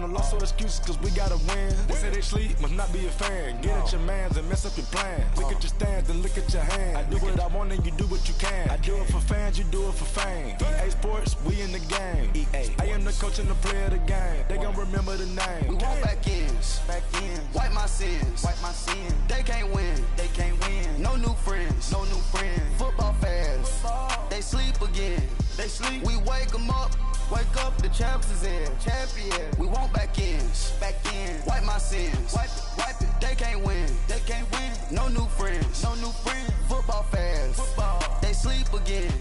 loss, so excuses, cause we gotta win. They say they sleep, must not be a fan. Get at your mans and mess up your plans. Look at your stance and look at your hands. I do what I want and you do what you can. I do it for fans, you do it for fame. EA Sports, we in the game. EA. I am the coach and the player of the game. They gon' remember the name. We want back ends. Wipe my sins. They can't win. No new friends. Football fans. They sleep again. We wake them up. Wake up, the champs is in. Champion. We want back ends. Wipe my sins. Wipe it. They can't win. No new friends. Football fans. They sleep again.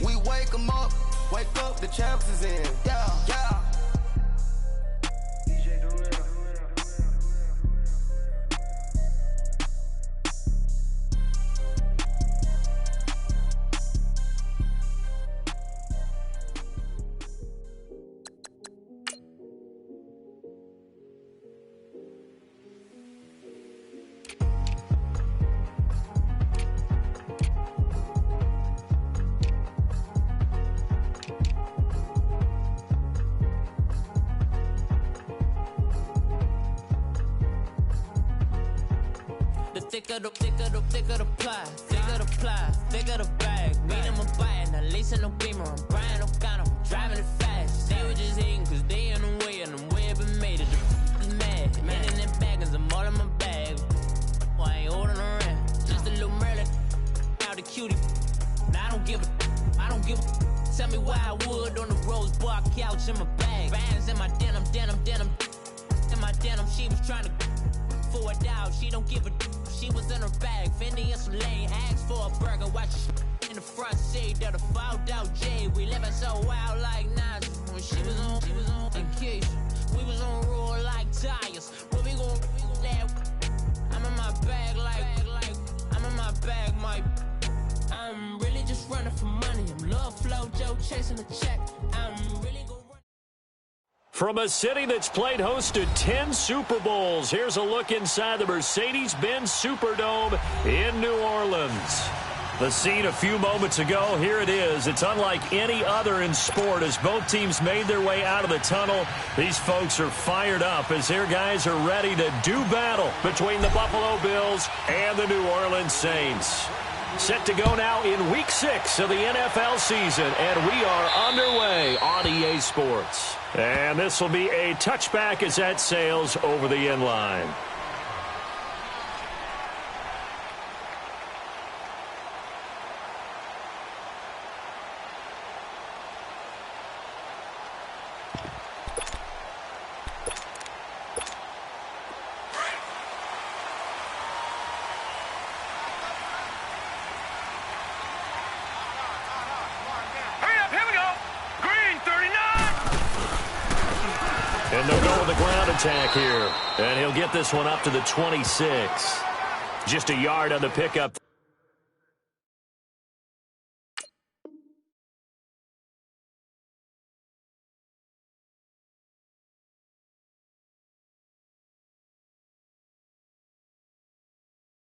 We wake them up. Wake up, the champs is in. Yeah. Thicker the pie, thicker the bag. Mean I'm a buyer, now lacing no beamer. I'm Brian O'Connor, I'm driving it fast. They were just hating cause they in the way, and I'm way up and made it. The mad, man in them baggins, I'm all in my bag. Well, I ain't holding around, just a little Merlin. Out the cutie, now I don't give a. Tell me why I would on the rose bar couch in my bag. Bands in my denim. In my denim, she was trying to for a doubt, she don't give a. She was in her bag, Fendi and some lane, asked for a burger, watch in the front seat of the fouled out J. We living so wild like Nas. When she was on vacation, we was on roll like tires. Where we gon' that? I'm in my bag like I'm in my bag, my. I'm really just running for money. I'm Love Flow Joe chasing a check. I'm really gonna run. From a city that's played host to 10 Super Bowls, here's a look inside the Mercedes-Benz Superdome in New Orleans. The scene a few moments ago, here it is. It's unlike any other in sport as both teams made their way out of the tunnel. These folks are fired up as their guys are ready to do battle between the Buffalo Bills and the New Orleans Saints. Set to go now in Week 6 of the NFL season, and we are underway on EA Sports. And this will be a touchback as that sails over the end line. And they'll go with the ground attack here. And he'll get this one up to the 26. Just a yard on the pickup.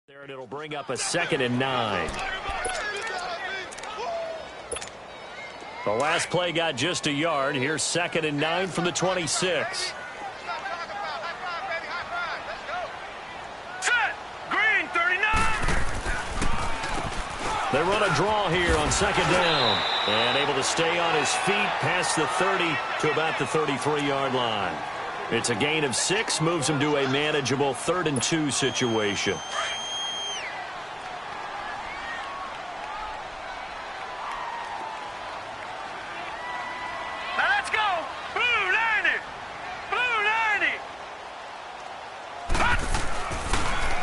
There, and it'll bring up a 2nd and 9. The last play got just a yard. Here's 2nd and 9 from the 26. Set! Green, 39! They run a draw here on 2nd down. And able to stay on his feet past the 30 to about the 33-yard line. It's a gain of 6, moves him to a manageable 3rd and 2 situation.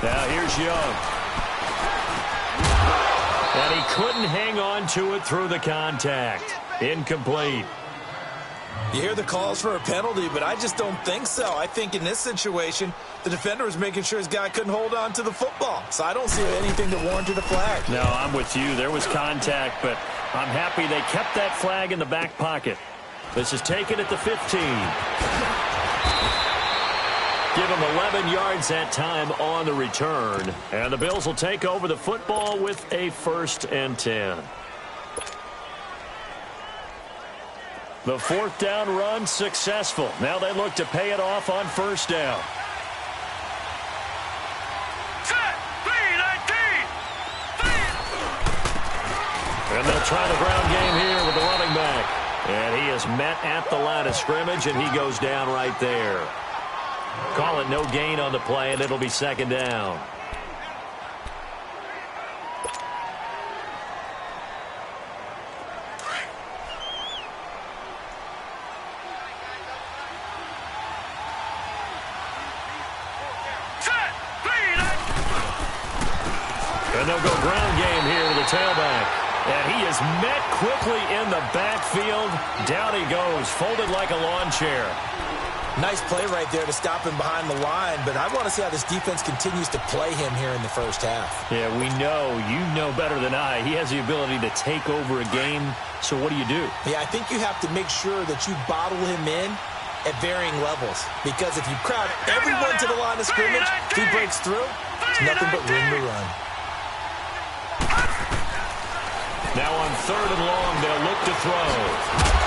Now here's Young. And he couldn't hang on to it through the contact. Incomplete. You hear the calls for a penalty, but I just don't think so. I think in this situation, the defender was making sure his guy couldn't hold on to the football. So I don't see anything that warranted a flag. No, I'm with you. There was contact, but I'm happy they kept that flag in the back pocket. This is taken at the 15. Give him 11 yards that time on the return. And the Bills will take over the football with a 1st and 10. The fourth down run successful. Now they look to pay it off on first down. Set. 3-19. And they'll try the ground game here with the running back. And he is met at the line of scrimmage, and he goes down right there. Call it no gain on the play, and it'll be second down. And they'll go ground game here with the tailback. And he is met quickly in the backfield. Down he goes, folded like a lawn chair. Nice play right there to stop him behind the line, but I want to see how this defense continues to play him here in the first half. Yeah, we know. You know better than I. He has the ability to take over a game, so what do you do? Yeah, I think you have to make sure that you bottle him in at varying levels, because if you crowd everyone to the line of scrimmage, if he breaks through, it's nothing but room to run. Now on third and long, they'll look to throw.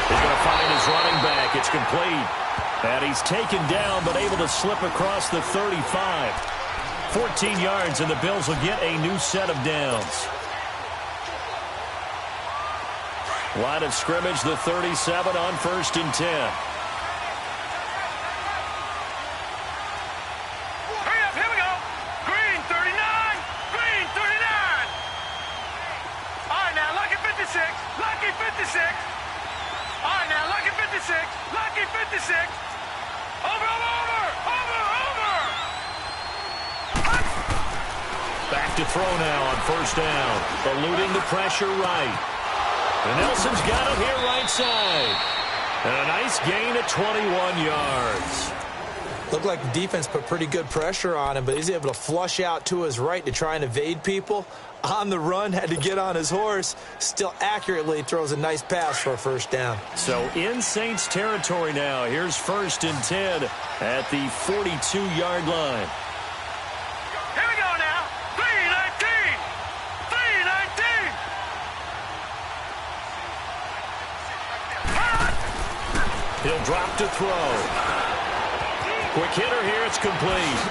He's going to find his running back. It's complete. And he's taken down, but able to slip across the 35. 14 yards, and the Bills will get a new set of downs. Line of scrimmage, the 37 on 1st and 10. Hurry up, here we go. Green 39. Green 39. All right, now, Lucky 56. Lucky 56. All right, now, Lucky 56. Lucky 56. Over. Back to throw now on first down. Eluding the pressure right. And Nelson's got him here right side. And a nice gain at 21 yards. Looked like the defense put pretty good pressure on him, but he's able to flush out to his right to try and evade people. On the run, had to get on his horse. Still accurately throws a nice pass for a first down. So in Saints territory now. Here's 1st and 10 at the 42-yard line. Here we go now. 3-19. 3-19. He'll drop to throw. Quick hitter here. It's complete.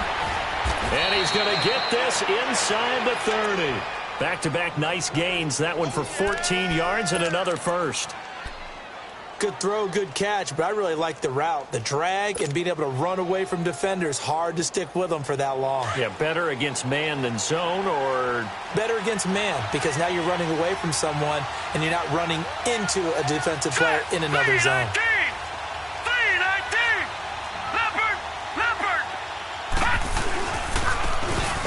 And he's going to get this inside the 30. Back-to-back nice gains. That one for 14 yards and another first. Good throw, good catch, but I really like the route. The drag and being able to run away from defenders. Hard to stick with them for that long. Yeah, better against man than zone, or? Better against man, because now you're running away from someone and you're not running into a defensive player in another zone. 3-19. Leopard.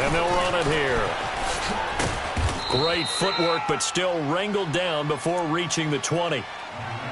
And they'll run it here. Great footwork, but still wrangled down before reaching the 20.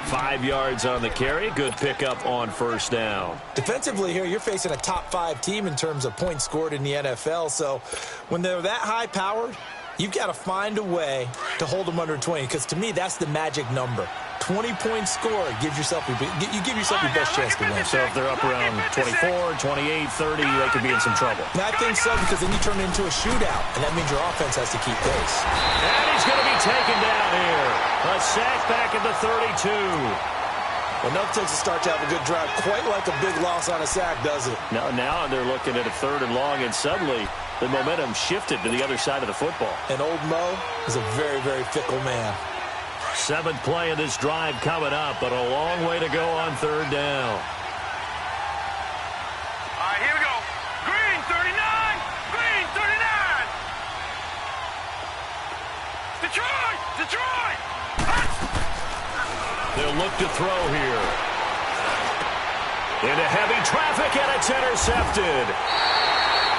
5 yards on the carry. Good pickup on first down. Defensively here, you're facing a top-5 team in terms of points scored in the NFL. So when they're that high-powered, you've got to find a way to hold them under 20, because to me, that's the magic number. 20-point score gives yourself your best chance to win. So if they're up around 24, 28, 30, they could be in some trouble. And I think so, because then you turn it into a shootout, and that means your offense has to keep pace. And he's going to be taken down here. A sack back at the 32. Well, nothing takes a start to have a good drive, quite like a big loss on a sack, does it? Now they're looking at a 3rd and long, and suddenly the momentum shifted to the other side of the football. And old Mo is a very, very fickle man. 7th play of this drive coming up, but a long way to go on 3rd down. All right, here we go. Green 39. Green 39. Detroit. They'll look to throw here. Into heavy traffic, and it's intercepted.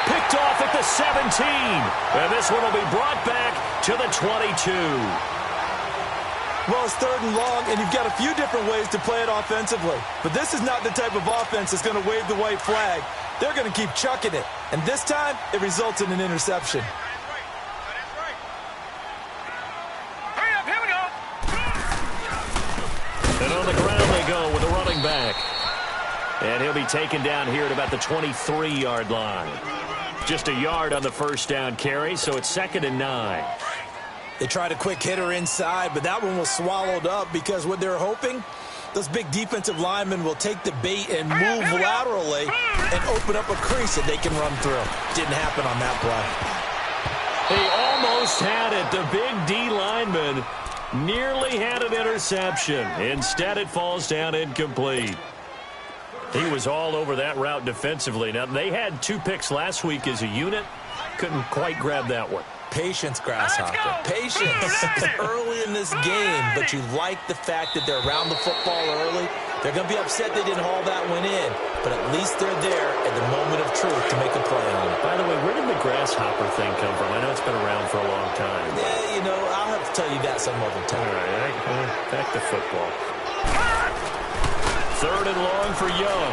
Picked off at the 17. And this one will be brought back to the 22. Well, it's 3rd and long, and you've got a few different ways to play it offensively. But this is not the type of offense that's going to wave the white flag. They're going to keep chucking it. And this time, it results in an interception. Hurry up, here we go. And on the ground they go with a running back. And he'll be taken down here at about the 23-yard line. Just a yard on the first down carry, so it's 2nd and 9. They tried a quick hitter inside, but that one was swallowed up because what they're hoping those big defensive linemen will take the bait and move laterally and open up a crease that they can run through. Didn't happen on that play. He almost had it. The big D lineman nearly had an interception. Instead, it falls down incomplete. He was all over that route defensively. Now, they had 2 picks last week as a unit. Couldn't quite grab that one. Patience, Grasshopper. Patience early in this game, but you like the fact that they're around the football early. They're going to be upset they didn't haul that one in, but at least they're there at the moment of truth to make a play on it. By the way, where did the grasshopper thing come from? I know it's been around for a long time. Yeah, you know, I'll have to tell you that some other time. All right, back to football. 3rd and long for Young.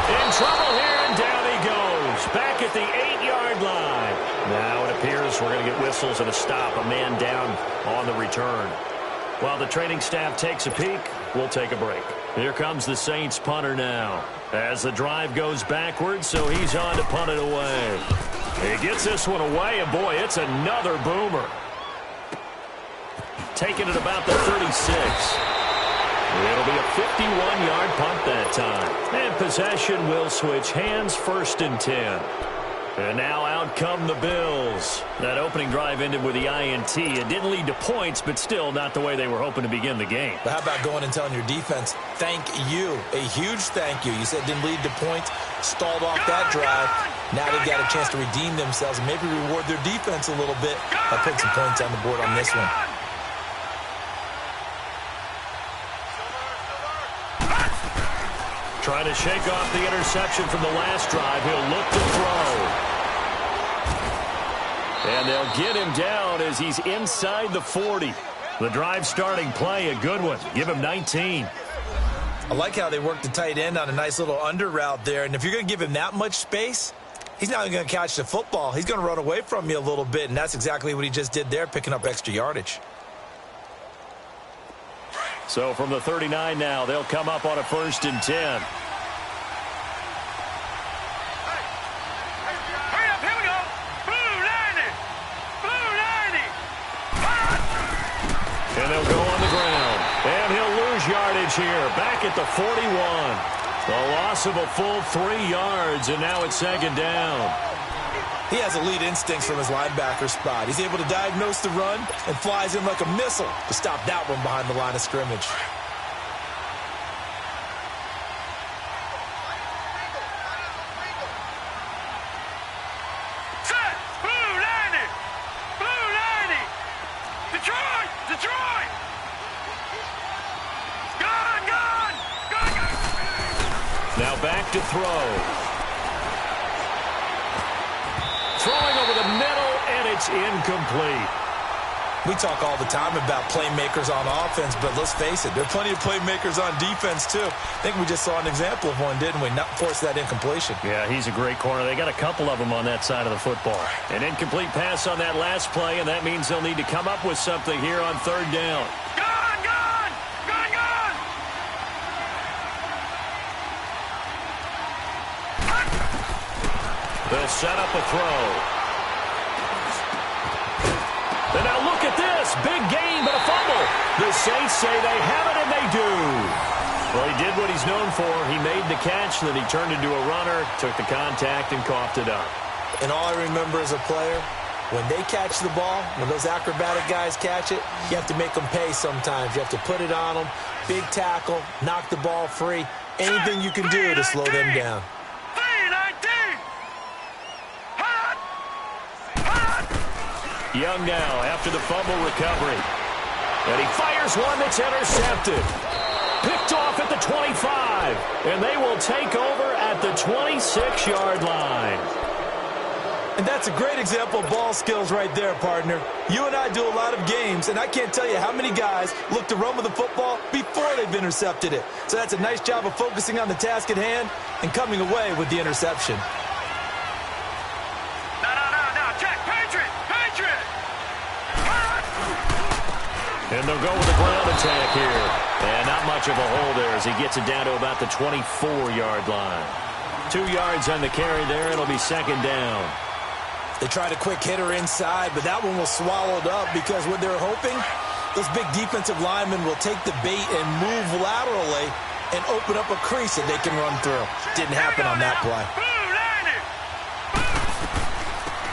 In trouble here, and down he goes. Back at the 8-yard line. Now it appears we're going to get whistles and a stop. A man down on the return. While the training staff takes a peek, we'll take a break. Here comes the Saints punter now. As the drive goes backwards, so he's on to punt it away. He gets this one away, and boy, it's another boomer. Taking it about the 36. It'll be a 51-yard punt that time. And possession will switch hands, 1st and 10. And now out come the Bills. That opening drive ended with the INT. It didn't lead to points, but still not the way they were hoping to begin the game. But how about going and telling your defense, thank you, a huge thank you. You said it didn't lead to points, stalled off that drive. Now they've got a chance to redeem themselves and maybe reward their defense a little bit by putting some points on the board on this one. Trying to shake off the interception from the last drive. He'll look to throw. And they'll get him down as he's inside the 40. The drive starting play, a good one. Give him 19. I like how they work the tight end on a nice little under route there. And if you're going to give him that much space, he's not going to catch the football. He's going to run away from you a little bit, and that's exactly what he just did there, picking up extra yardage. So from the 39 now, they'll come up on a 1st and 10. Hurry up, here we go. Blue 90. Blue 90. And they'll go on the ground. And he'll lose yardage here. Back at the 41. The loss of a full 3 yards, and now it's 2nd down. He has elite instincts from his linebacker spot. He's able to diagnose the run and flies in like a missile to stop that one behind the line of scrimmage. Set. Blue 90. Blue 90. Detroit. Detroit. Gone. Gone. Gone. Gone. Now back to throw. Throwing over the middle, and it's incomplete. We talk all the time about playmakers on offense, but let's face it, there are plenty of playmakers on defense, too. I think we just saw an example of one, didn't we? Not force that incompletion. Yeah, he's a great corner. They got a couple of them on that side of the football. An incomplete pass on that last play, and that means they'll need to come up with something here on 3rd down. Gone. Gone. Gone. Gone. They'll set up a throw. And now look at this. Big gain, but a fumble. The Saints say they have it, and they do. Well, he did what he's known for. He made the catch, then he turned into a runner, took the contact, and coughed it up. And all I remember as a player, when they catch the ball, when those acrobatic guys catch it, you have to make them pay sometimes. You have to put it on them, big tackle, knock the ball free. Anything you can do to slow them down. Young now after the fumble recovery. And he fires one that's intercepted. Picked off at the 25. And they will take over at the 26-yard line. And that's a great example of ball skills right there, partner. You and I do a lot of games, and I can't tell you how many guys look to run with the football before they've intercepted it. So that's a nice job of focusing on the task at hand and coming away with the interception. And they'll go with a ground attack here. And not much of a hole there as he gets it down to about the 24-yard line. 2 yards on the carry there. It'll be 2nd down. They tried a quick hitter inside, but that one was swallowed up because what they're hoping Those big defensive linemen will take the bait and move laterally and open up a crease that they can run through. Didn't happen on that play.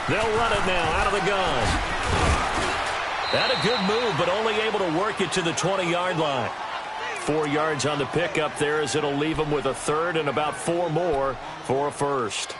They'll run it now out of the gun. That a good move, but only able to work it to the 20-yard line. 4 yards on the pickup there as it'll leave them with a third and about 4 more for a first.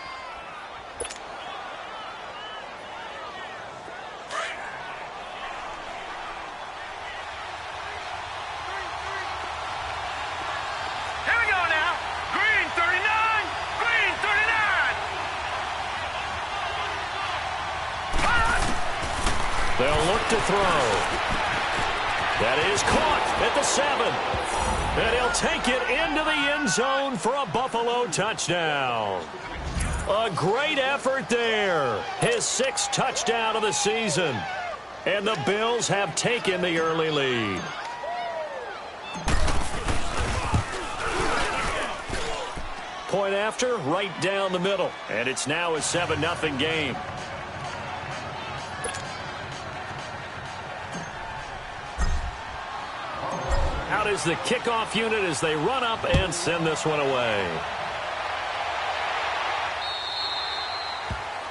They'll look to throw. That is caught at the 7. And he'll take it into the end zone for a Buffalo touchdown. A great effort there. His 6th touchdown of the season. And the Bills have taken the early lead. Point after, right down the middle. And it's now a 7-0 game. Out is the kickoff unit as they run up and send this one away.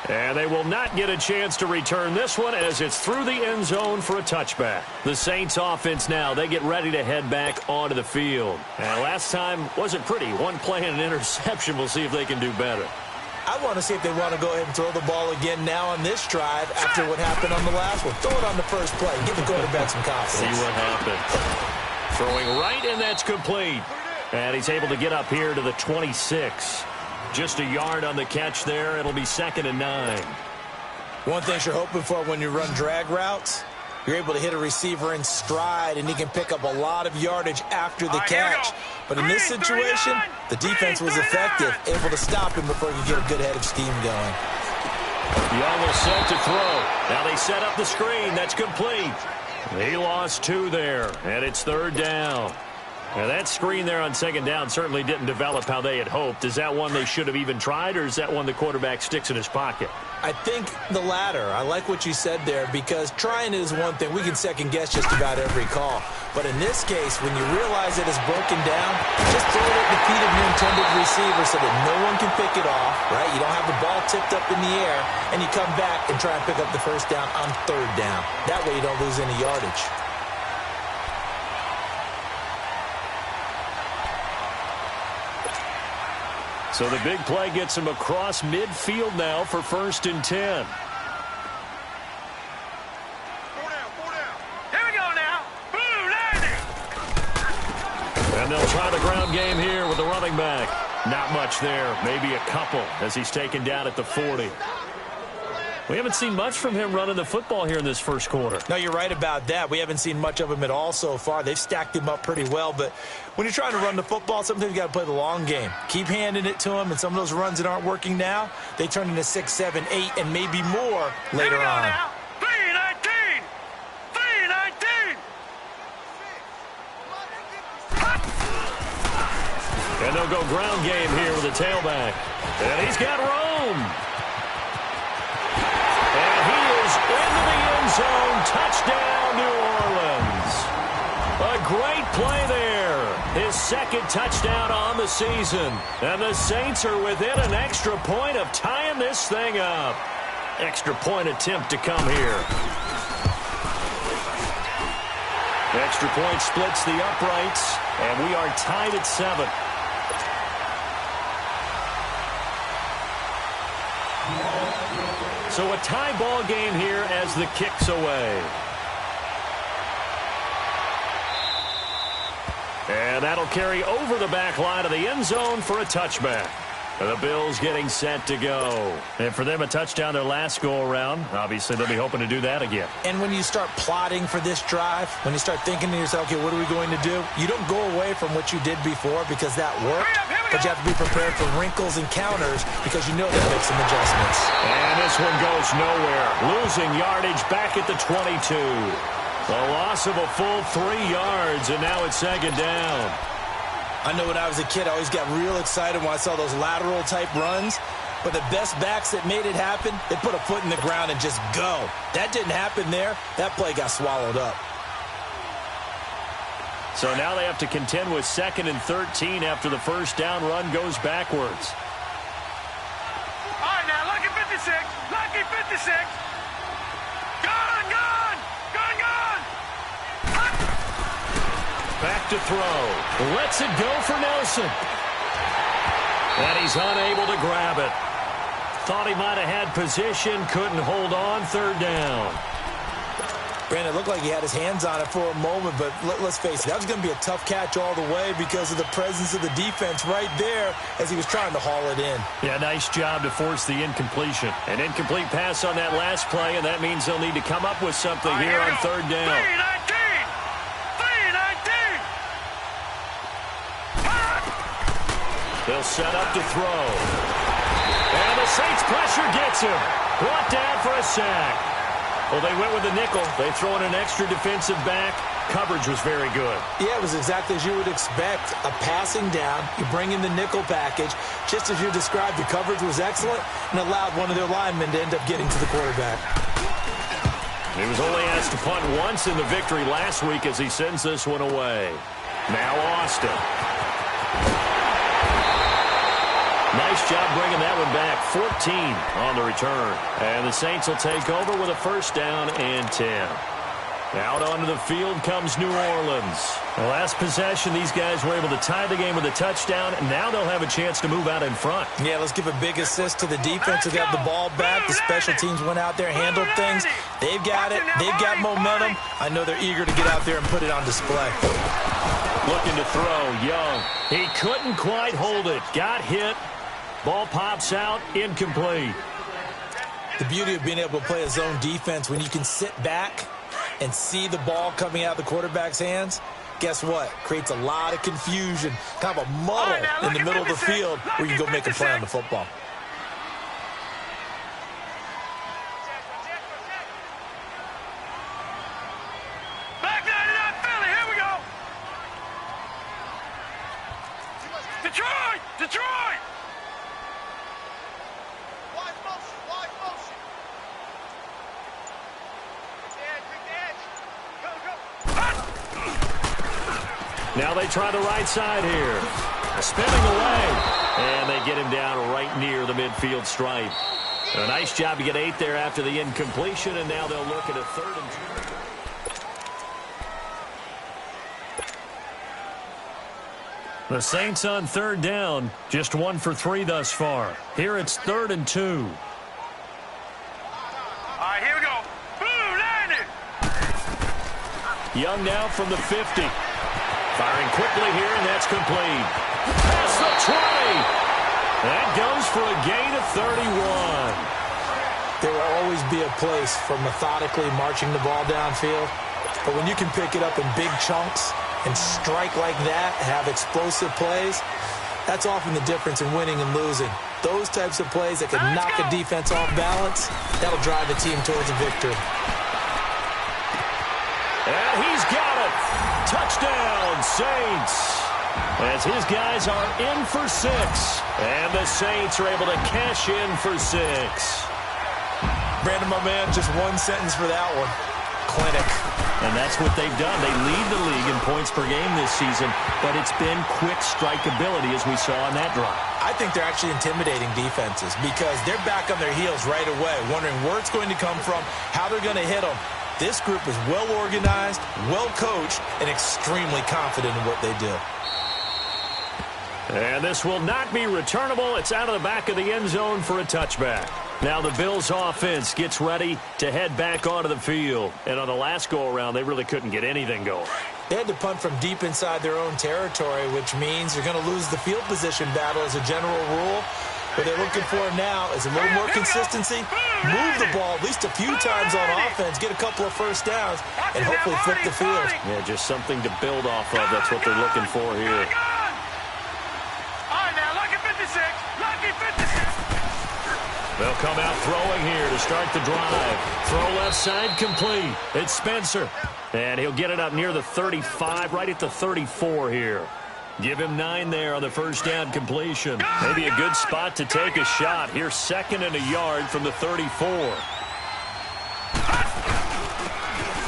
And they will not get a chance to return this one as it's through the end zone for a touchback. The Saints offense now, they get ready to head back onto the field. And last time wasn't pretty. One play and an interception. We'll see if they can do better. I want to see if they want to go ahead and throw the ball again now on this drive after what happened on the last one. Throw it on the first play. Give the quarterback some confidence. See what happened. Throwing right, and that's complete. And he's able to get up here to the 26. Just a yard on the catch there. It'll be 2nd and 9. One thing you're hoping for when you run drag routes, you're able to hit a receiver in stride, and he can pick up a lot of yardage after the catch. But in this situation, the defense was effective, able to stop him before he could get a good head of steam going. Young will set to throw. Now they set up the screen. That's complete. He lost 2 there, and it's 3rd down. Now that screen there on 2nd down certainly didn't develop how they had hoped. Is that one they should have even tried, or is that one the quarterback sticks in his pocket? I think the latter. I like what you said there, because trying is one thing. We can second-guess just about every call. But in this case, when you realize it is broken down, just throw it at the feet of your intended receiver so that no one can pick it off, right? You don't have the ball tipped up in the air, and you come back and try and pick up the first down on 3rd down. That way you don't lose any yardage. So the big play gets him across midfield now for 1st and 10. Here we go now. Boom, landing. And they'll try the ground game here with the running back. Not much there. Maybe a couple as he's taken down at the 40. We haven't seen much from him running the football here in this first quarter. No, you're right about that. We haven't seen much of him at all so far. They've stacked him up pretty well, but when you're trying to run the football, sometimes you got to play the long game. Keep handing it to him, and some of those runs that aren't working now, they turn into 6, 7, 8, and maybe more later on. Now. 3-19. 3-19. And they'll go ground game here with a tailback. And he's got room. And he is into the end zone. Touchdown, New Orleans. A great play there. His 2nd touchdown on the season. And the Saints are within an extra point of tying this thing up. Extra point attempt to come here. Extra point splits the uprights. And we are tied at 7. So a tie ball game here as the kick's away. And that'll carry over the back line of the end zone for a touchback. The Bills getting set to go. And for them, a touchdown their last go-around. Obviously, they'll be hoping to do that again. And when you start plotting for this drive, when you start thinking to yourself, okay, what are we going to do? You don't go away from what you did before because that worked, but you have to be prepared for wrinkles and counters because you know that makes some adjustments. And this one goes nowhere. Losing yardage back at the 22. A loss of a full 3 yards, and now it's 2nd down. I know when I was a kid, I always got real excited when I saw those lateral-type runs. But the best backs that made it happen, they put a foot in the ground and just go. That didn't happen there. That play got swallowed up. So now they have to contend with 2nd and 13 after the first down run goes backwards. All right, now, lucky 56. Lucky 56. Gun, gun. Gun, gun. Back to throw. Lets it go for Nelson. And he's unable to grab it. Thought he might have had position. Couldn't hold on. 3rd down. Brandon, it looked like he had his hands on it for a moment, but let's face it, that was going to be a tough catch all the way because of the presence of the defense right there as he was trying to haul it in. Yeah, nice job to force the incompletion. An incomplete pass on that last play, and that means they'll need to come up with something here on 3rd down. 3-19. They'll set up to throw. And the Saints pressure gets him. Brought down for a sack. Well, they went with the nickel. They throw in an extra defensive back. Coverage was very good. Yeah, it was exactly as you would expect. A passing down. You bring in the nickel package. Just as you described, the coverage was excellent and allowed one of their linemen to end up getting to the quarterback. He was only asked to punt once in the victory last week as he sends this one away. Now Austin. Nice job bringing that one back. 14 on the return. And the Saints will take over with a 1st down and 10. Out onto the field comes New Orleans. The last possession, these guys were able to tie the game with a touchdown. And now they'll have a chance to move out in front. Yeah, let's give a big assist to the defense who got the ball back. The special teams went out there, handled things. They've got it. They've got momentum. I know they're eager to get out there and put it on display. Looking to throw, Young. He couldn't quite hold it. Got hit. Ball pops out, incomplete. The beauty of being able to play a zone defense when you can sit back and see the ball coming out of the quarterback's hands, guess what? Creates a lot of confusion, kind of a muddle in the middle of the field where you can go make a play on the football. Back 99 Philly, here we go. Detroit! Detroit! Now they try the right side here. Spinning away. And they get him down right near the midfield stripe. A nice job to get 8 there after the incompletion, and now they'll look at a 3rd and 2. The Saints on 3rd down. Just 1 for 3 thus far. Here it's 3rd and 2. All right, here we go. Boom, landed. Young now from the 50. Firing quickly here, and that's complete. Past the 20. That goes for a gain of 31. There will always be a place for methodically marching the ball downfield. But when you can pick it up in big chunks and strike like that, have explosive plays, that's often the difference in winning and losing. Those types of plays that can knock a defense off balance, that'll drive the team towards a victory. And he's got it. Touchdown, Saints. As his guys are in for 6. And the Saints are able to cash in for 6. Brandon, my man, just one sentence for that one. Clinic. And that's what they've done. They lead the league in points per game this season, but it's been quick strikeability as we saw on that drive. I think they're actually intimidating defenses because they're back on their heels right away, wondering where it's going to come from, how they're going to hit them. This group is well organized, well coached, and extremely confident in what they do. And this will not be returnable. It's out of the back of the end zone for a touchback. Now the Bills offense gets ready to head back onto the field. And on the last go-around, they really couldn't get anything going. They had to punt from deep inside their own territory, which means you're going to lose the field position battle as a general rule. What they're looking for now is a little more consistency, move the ball at least a few times on offense, get a couple of first downs, and hopefully flip the field. Yeah, just something to build off of. That's what they're looking for here. All right, now, lucky 56. Lucky 56. They'll come out throwing here to start the drive. Throw left side complete. It's Spencer. And he'll get it up near the 35, right at the 34 here. Give him 9 there on the first down completion. Maybe a good spot to take a shot. Here's 2nd and a yard from the 34.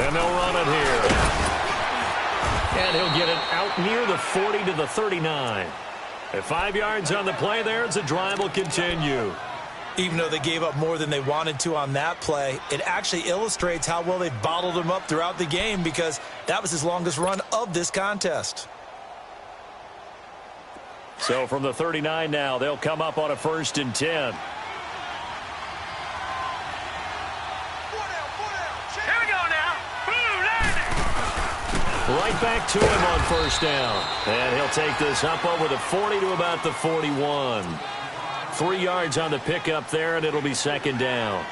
And they'll run it here. And he'll get it out near the 40 to the 39. At 5 yards on the play there, the drive will continue. Even though they gave up more than they wanted to on that play, it actually illustrates how well they bottled him up throughout the game, because that was his longest run of this contest. So from the 39 now, they'll come up on a 1st and 10. Right back to him on 1st down. And he'll take this up over the 40 to about the 41. 3 yards on the pickup there, and it'll be 2nd down.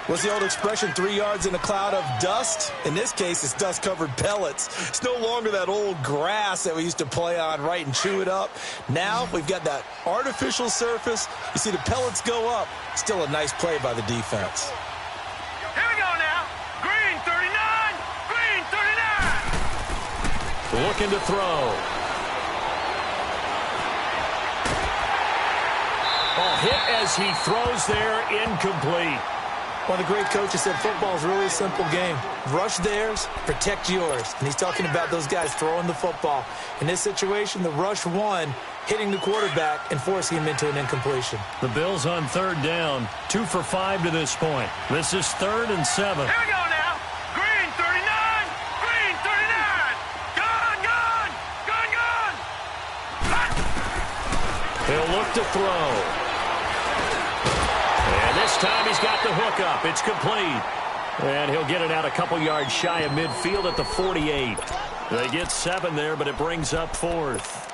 What's the old expression, 3 yards in a cloud of dust? In this case, it's dust-covered pellets. It's no longer that old grass that we used to play on, right, and chew it up. Now we've got that artificial surface. You see the pellets go up. Still a nice play by the defense. Here we go now. Green 39. Green 39. Looking to throw. Oh, hit as he throws there, incomplete. One of the great coaches said football is really a simple game. Rush theirs, protect yours. And he's talking about those guys throwing the football. In this situation, the rush won, hitting the quarterback and forcing him into an incompletion. The Bills on 3rd down, 2 for 5 to this point. This is 3rd and 7. Here we go now. Green 39. Green 39. Gun, gun. Gun, gun. Hot. He'll look to throw. And this time he's got the hook up. It's complete. And he'll get it out a couple yards shy of midfield at the 48. They get 7 there, but it brings up 4th.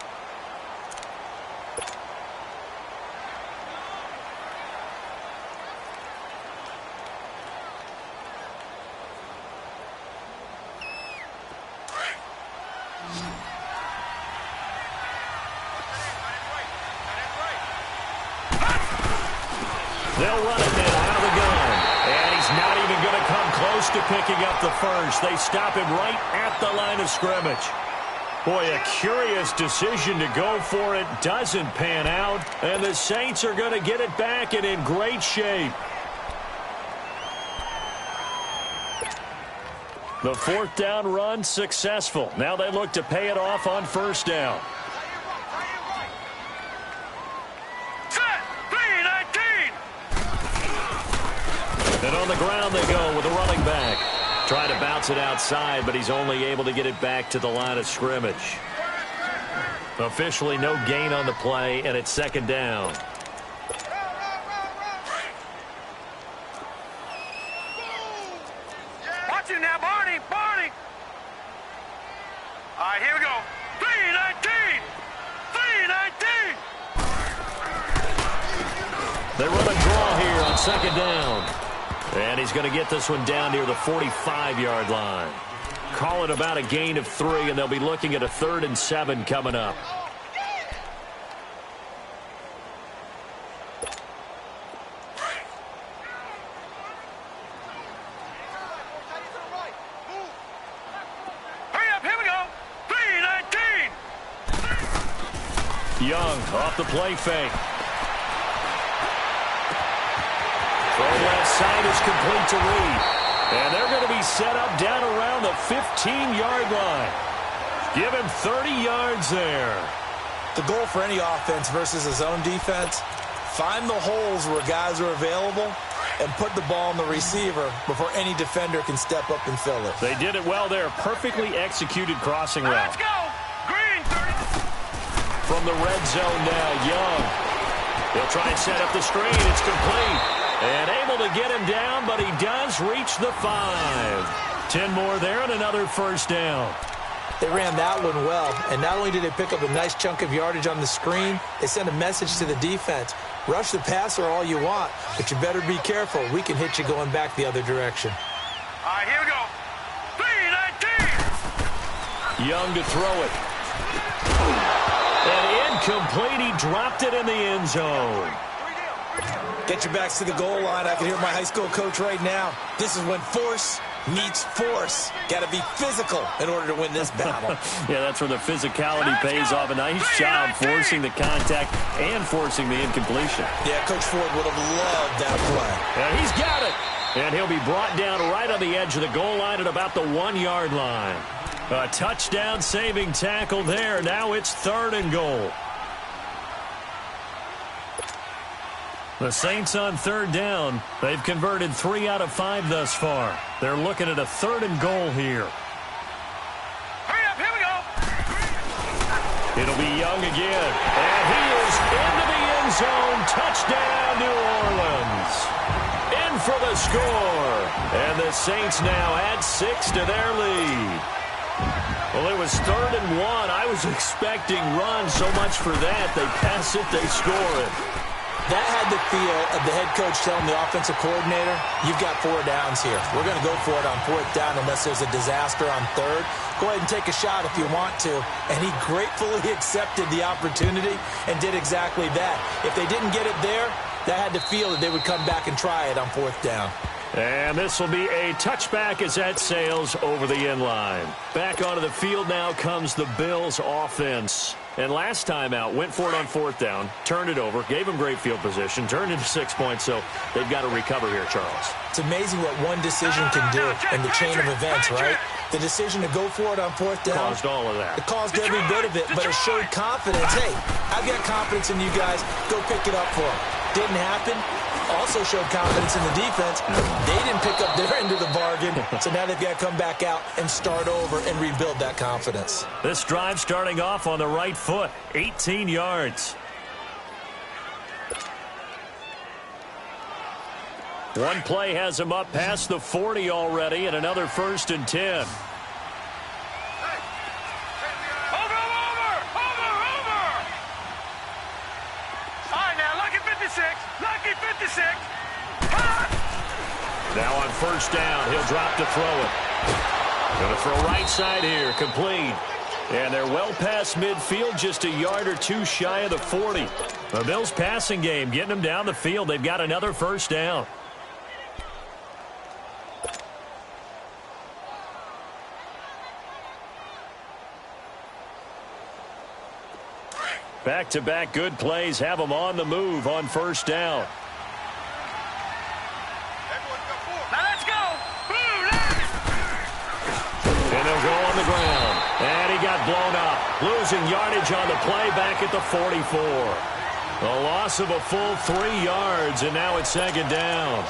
They'll run it now out of the gun. And he's not even going to come close to picking up the first. They stop him right at the line of scrimmage. Boy, a curious decision to go for it. Doesn't pan out. And the Saints are going to get it back and in great shape. The 4th down run successful. Now they look to pay it off on 1st down. And on the ground they go with a running back. Try to bounce it outside, but he's only able to get it back to the line of scrimmage. Officially no gain on the play, and it's 2nd down. Watch it now, Barney. Barney. All right, here we go. 319. 319. They run a draw here on 2nd down. And he's going to get this one down near the 45-yard line. Call it about a gain of 3, and they'll be looking at a 3rd and 7 coming up. Hurry up, here we go. 319. Young off the play fake. Throw left side is complete to Reed. And they're going to be set up down around the 15-yard line. Give him 30 yards there. The goal for any offense versus a zone defense, find the holes where guys are available and put the ball on the receiver before any defender can step up and fill it. They did it well there. Perfectly executed crossing route. Let's go. Green 30. From the red zone now, Young. He'll try and set up the screen. It's complete. And able to get him down, but he does reach the 5. 10 more there and another 1st down. They ran that one well, and not only did they pick up a nice chunk of yardage on the screen, they sent a message to the defense. Rush the passer all you want, but you better be careful. We can hit you going back the other direction. All right, here we go. 319. Young to throw it. And incomplete. He dropped it in the end zone. Get your backs to the goal line. I can hear my high school coach right now. This is when force meets force. Got to be physical in order to win this battle. Yeah, that's where the physicality pays off. A nice job forcing the contact and forcing the incompletion. Yeah, Coach Ford would have loved that play. And he's got it. And he'll be brought down right on the edge of the goal line at about the 1-yard line. A touchdown-saving tackle there. Now it's 3rd and goal. The Saints on 3rd down. They've converted 3 out of 5 thus far. They're looking at a 3rd and goal here. Hurry up, here we go. It'll be Young again. And he is into the end zone. Touchdown, New Orleans. In for the score. And the Saints now add 6 to their lead. Well, it was 3rd and 1. I was expecting run, so much for that. They pass it, they score it. That had the feel of the head coach telling the offensive coordinator, you've got 4 downs here. We're going to go for it on 4th down unless there's a disaster on 3rd. Go ahead and take a shot if you want to. And he gratefully accepted the opportunity and did exactly that. If they didn't get it there, that had the feel that they would come back and try it on 4th down. And this will be a touchback as that sails over the end line. Back onto the field now comes the Bills offense. And last time out, went for it on 4th down, turned it over, gave them great field position, turned into 6 points, so they've got to recover here, Charles. It's amazing what one decision can do in the chain of events, right? The decision to go for it on 4th down. Caused all of that. It caused every bit of it, but it showed confidence. Hey, I've got confidence in you guys. Go pick it up for them. Didn't happen. Also showed confidence in the defense. They didn't pick up their end of the bargain, so now they've got to come back out and start over and rebuild that confidence. This drive starting off on the right foot, 18 yards. One play has him up past the 40 already, and another 1st and 10. Lucky 56. Now on 1st down, he'll drop to throw it. Going to throw right side here, complete. And they're well past midfield, just a yard or 2 shy of the 40. The Bills passing game, getting them down the field. They've got another 1st down. Back-to-back good plays have them on the move on 1st down. Now let's go. And they'll go on the ground. And he got blown up. Losing yardage on the play back at the 44. A loss of a full 3 yards, and now it's 2nd down.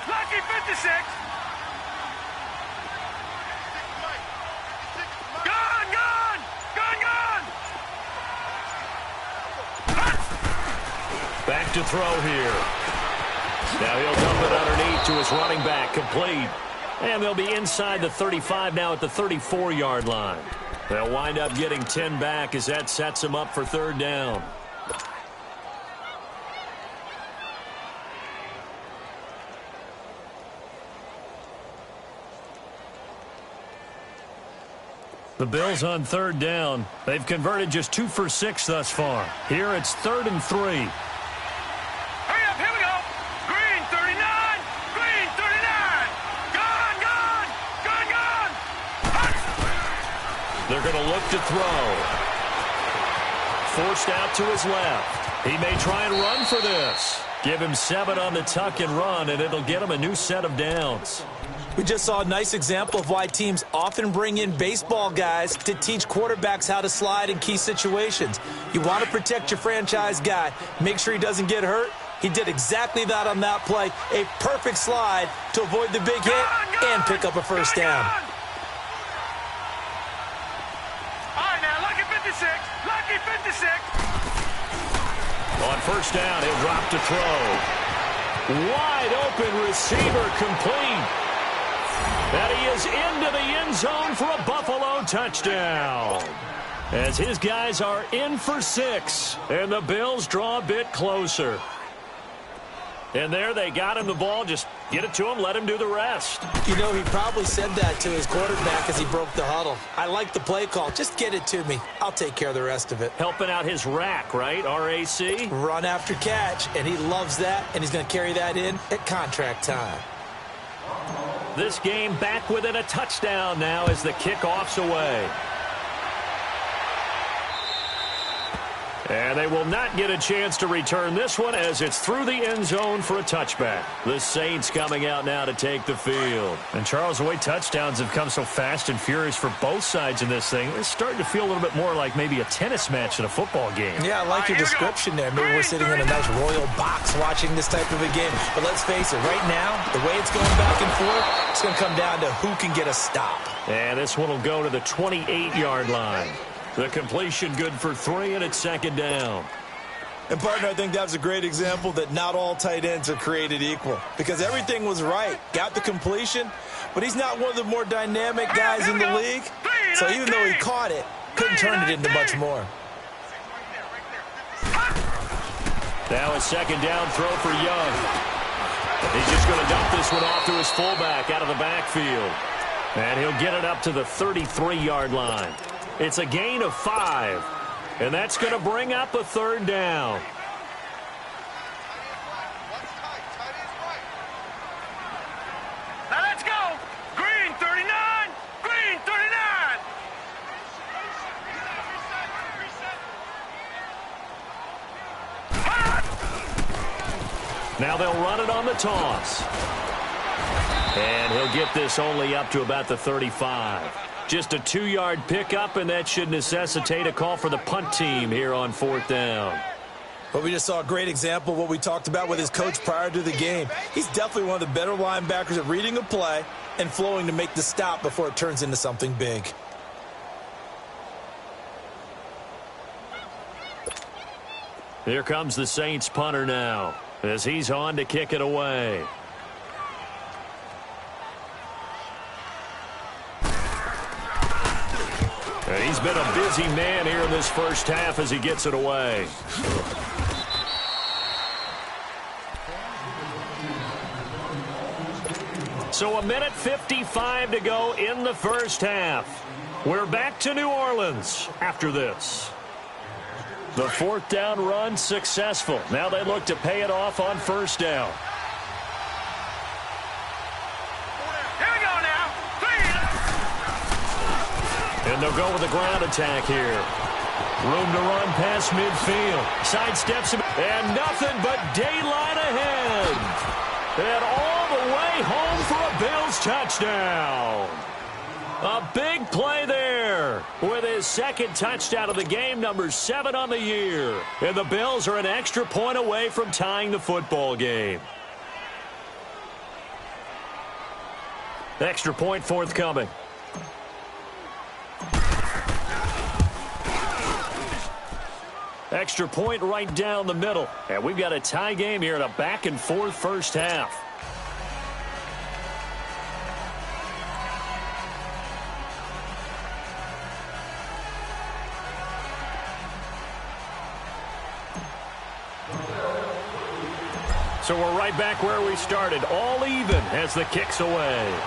Lucky 56. Gun. Back to throw here. Now he'll dump it underneath to his running back, complete. And they'll be inside the 35 now at the 34-yard line. They'll wind up getting 10 back as that sets them up for 3rd down. The Bills on 3rd down. They've converted just 2 for 6 thus far. Here it's 3rd and 3. Hurry up, here we go. Green 39. Green 39. Gun. They're going to look to throw. Forced out to his left. He may try and run for this. Give him 7 on the tuck and run, and it'll get him a new set of downs. We just saw a nice example of why teams often bring in baseball guys to teach quarterbacks how to slide in key situations. You want to protect your franchise guy. Make sure he doesn't get hurt. He did exactly that on that play. A perfect slide to avoid the big hit and pick up a 1st down. All right, now, Lucky 56. Lucky 56. On 1st down, he'll drop to throw. Wide open receiver, complete. And he is into the end zone for a Buffalo touchdown. As his guys are in for 6, and the Bills draw a bit closer. And there they got him the ball. Just get it to him, let him do the rest. You know, he probably said that to his quarterback as he broke the huddle. I like the play call. Just get it to me. I'll take care of the rest of it. Helping out his rack, right? RAC? Run after catch, and he loves that, and he's going to carry that in at contract time. This game back within a touchdown now as the kickoff's away. And they will not get a chance to return this one as it's through the end zone for a touchback. The Saints coming out now to take the field. And Charles, the way touchdowns have come so fast and furious for both sides in this thing, it's starting to feel a little bit more like maybe a tennis match in a football game. Yeah, I like your description there. Maybe we're sitting in a nice royal box watching this type of a game. But let's face it, right now, the way it's going back and forth, it's going to come down to who can get a stop. And this one will go to the 28-yard line. The completion good for 3, and it's second down. And, partner, I think that was a great example that not all tight ends are created equal because everything was right. Got the completion, but he's not one of the more dynamic guys in the league. So even though he caught it, couldn't turn it into much more. Now a second down throw for Young. He's just going to dump this one off to his fullback out of the backfield. And he'll get it up to the 33-yard line. It's a gain of 5, and that's going to bring up a third down. Now let's go. Green 39. Green 39. Now they'll run it on the toss. And he'll get this only up to about the 35. Just a 2-yard pickup, and that should necessitate a call for the punt team here on 4th down. But we just saw a great example of what we talked about with his coach prior to the game. He's definitely one of the better linebackers at reading a play and flowing to make the stop before it turns into something big. Here comes the Saints punter now as he's on to kick it away. And he's been a busy man here in this first half as he gets it away. So 1:55 to go in the first half. We're back to New Orleans after this. The 4th down run successful. Now they look to pay it off on 1st down. And they'll go with the ground attack here. Room to run past midfield. Sidesteps him. And nothing but daylight ahead. And all the way home for a Bills touchdown. A big play there with his second touchdown of the game, number 7 on the year. And the Bills are an extra point away from tying the football game. Extra point forthcoming. Extra point right down the middle. And we've got a tie game here in a back-and-forth first half. So we're right back where we started, all even as the kick's away.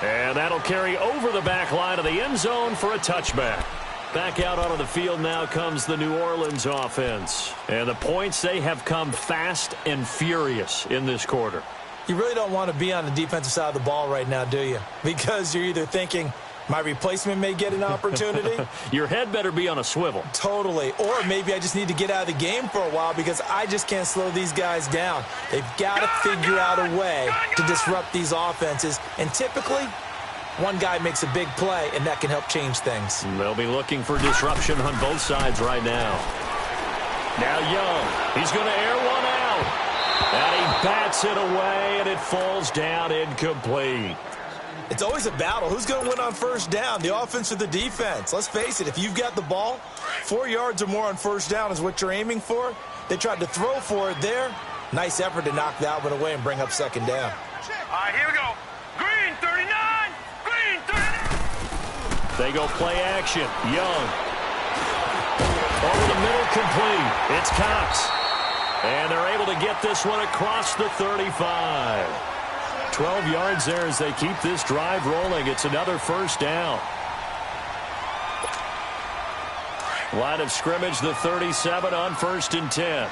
And that'll carry over the back line of the end zone for a touchback. Back out onto the field now comes the New Orleans offense. And the points, they have come fast and furious in this quarter. You really don't want to be on the defensive side of the ball right now, do you? Because you're either thinking, my replacement may get an opportunity. Your head better be on a swivel. Totally. Or maybe I just need to get out of the game for a while because I just can't slow these guys down. They've got to figure out a way to disrupt these offenses. And typically, one guy makes a big play, and that can help change things. They'll be looking for disruption on both sides right now. Now Young. He's going to air one out. And he bats it away, and it falls down incomplete. It's always a battle. Who's going to win on first down, the offense or the defense? Let's face it, if you've got the ball, 4 yards or more on first down is what you're aiming for. They tried to throw for it there. Nice effort to knock that one away and bring up second down. All right, here we go. Green 39. Green 39. They go play action. Young. Over the middle, complete. It's Cox. And they're able to get this one across the 35. 12 yards there as they keep this drive rolling. It's another first down. Line of scrimmage, the 37 on 1st and 10.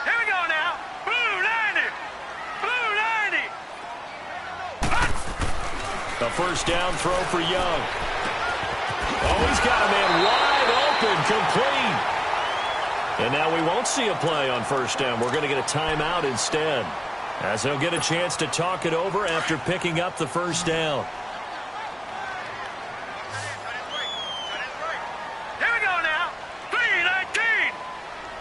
Here we go now. Blue 90. Blue 90. A first down throw for Young. Oh, he's got a man wide open, complete. And now we won't see a play on first down. We're going to get a timeout instead, as they'll get a chance to talk it over after picking up the first down. Here we go now. 319.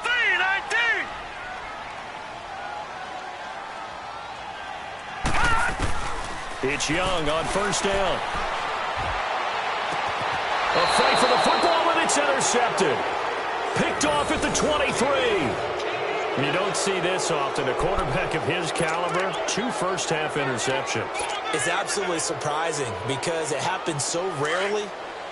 319. It's Young on first down. A fight for the football, and it's intercepted. Picked off at the 23. You don't see this often. A quarterback of his caliber, 2 first-half interceptions. It's absolutely surprising because it happens so rarely.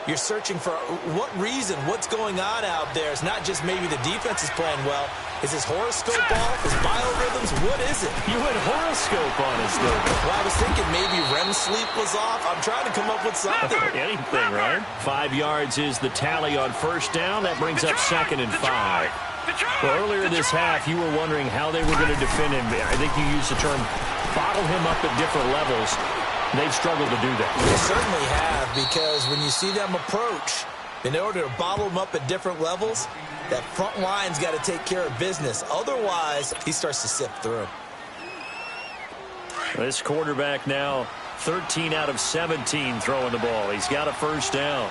You're searching for what reason, what's going on out there. It's not just maybe the defense is playing well. Is his horoscope off? His biorhythms? What is it? You had horoscope on us, though. Well, I was thinking maybe REM sleep was off. I'm trying to come up with something. Anything, right? 5 yards is the tally on first down. That brings up 2nd and 5. Well, earlier this half, you were wondering how they were going to defend him. I think you used the term bottle him up at different levels. They've struggled to do that. They certainly have, because when you see them approach, in order to bottle them up at different levels, that front line's got to take care of business. Otherwise, he starts to sift through. This quarterback now 13 out of 17 throwing the ball. He's got a first down.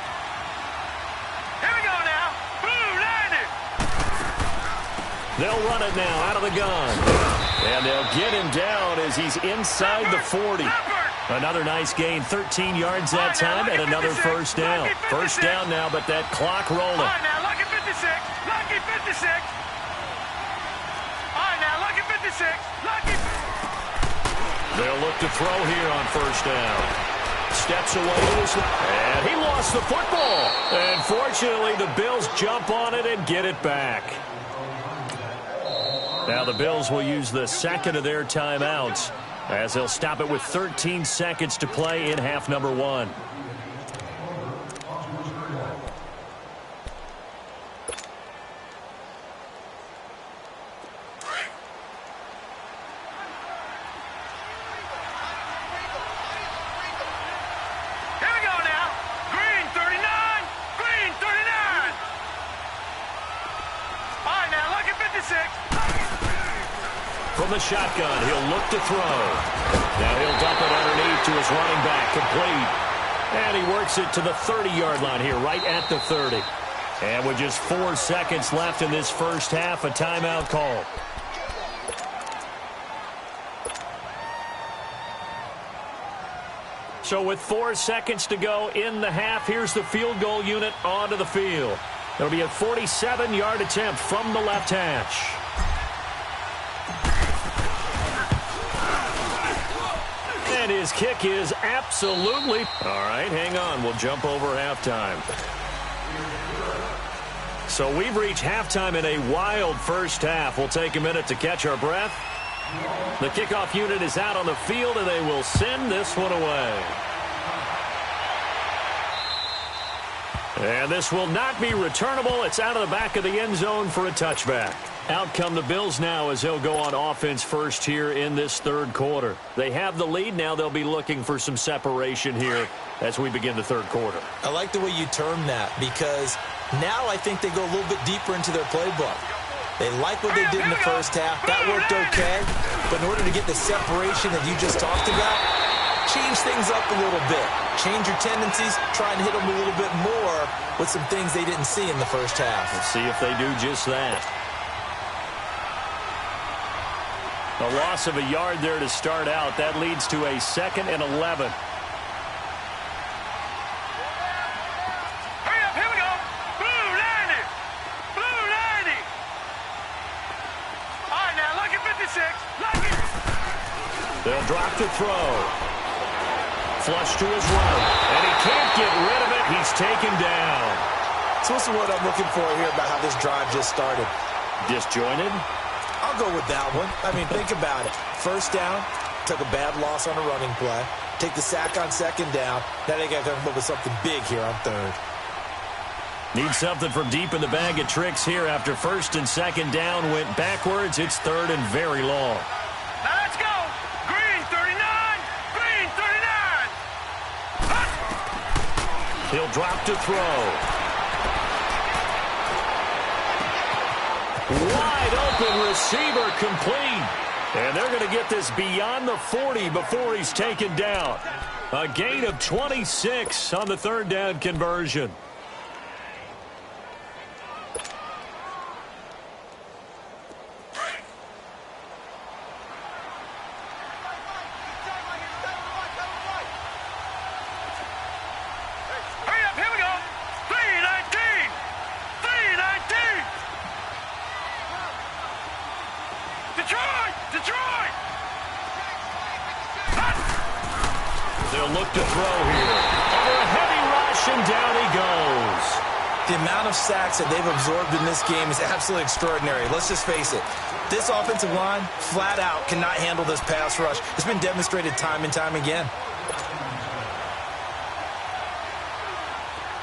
Here we go now. Blue 90. They'll run it now out of the gun. And they'll get him down as he's inside the 40. Another nice gain, 13 yards that time, and another first down. First down now, but that clock rolling. All right, now, lucky 56. Lucky 56. All right, now, lucky 56. Lucky. They'll look to throw here on first down. Steps away to his left, and he lost the football. And fortunately, the Bills jump on it and get it back. Now the Bills will use the second of their timeouts, as they'll stop it with 13 seconds to play in half number 1. Here we go now. Green 39. Green 39. All right, now, lucky 56. From the shotgun, he'll look to throw. Now he'll dump it underneath to his running back, complete. And he works it to the 30-yard line here, right at the 30. And with just 4 seconds left in this first half, a timeout call. So with 4 seconds to go in the half, here's the field goal unit onto the field. It'll be a 47-yard attempt from the left hash. And his kick is absolutely... All right, hang on. We'll jump over halftime. So we've reached halftime in a wild first half. We'll take a minute to catch our breath. The kickoff unit is out on the field, and they will send this one away. And this will not be returnable. It's out of the back of the end zone for a touchback. Out come the Bills now as they'll go on offense first here in this third quarter. They have the lead. Now they'll be looking for some separation here as we begin the third quarter. I like the way you term that, because now I think they go a little bit deeper into their playbook. They like what they did in the first half. That worked okay. But in order to get the separation that you just talked about, change things up a little bit. Change your tendencies. Try and hit them a little bit more with some things they didn't see in the first half. Let's see if they do just that. A loss of a yard there to start out. That leads to a 2nd and 11. Hurry up, here we go. Blue 90. Blue 90. All right, now, lucky 56. Lucky. They'll drop to throw. flush to his right. And he can't get rid of it. He's taken down. So what's the word I'm looking for here about how this drive just started? Disjointed? I'll go with that one. I mean, think about it. First down, took a bad loss on a running play. Take the sack on second down. Now they got to come up with something big here on third. Need something from deep in the bag of tricks here after first and second down went backwards. It's third and very long. Now let's go. Green 39. Green 39. He'll drop to throw. Wide open receiver complete. And they're going to get this beyond the 40 before he's taken down. A gain of 26 on the third down conversion. Hurry up, here we go. 319. 319. Detroit! Detroit! They'll look to throw here. Under a heavy rush, and down he goes. The amount of sacks that they've absorbed in this game is absolutely extraordinary. Let's just face it. This offensive line, flat out, cannot handle this pass rush. It's been demonstrated time and time again.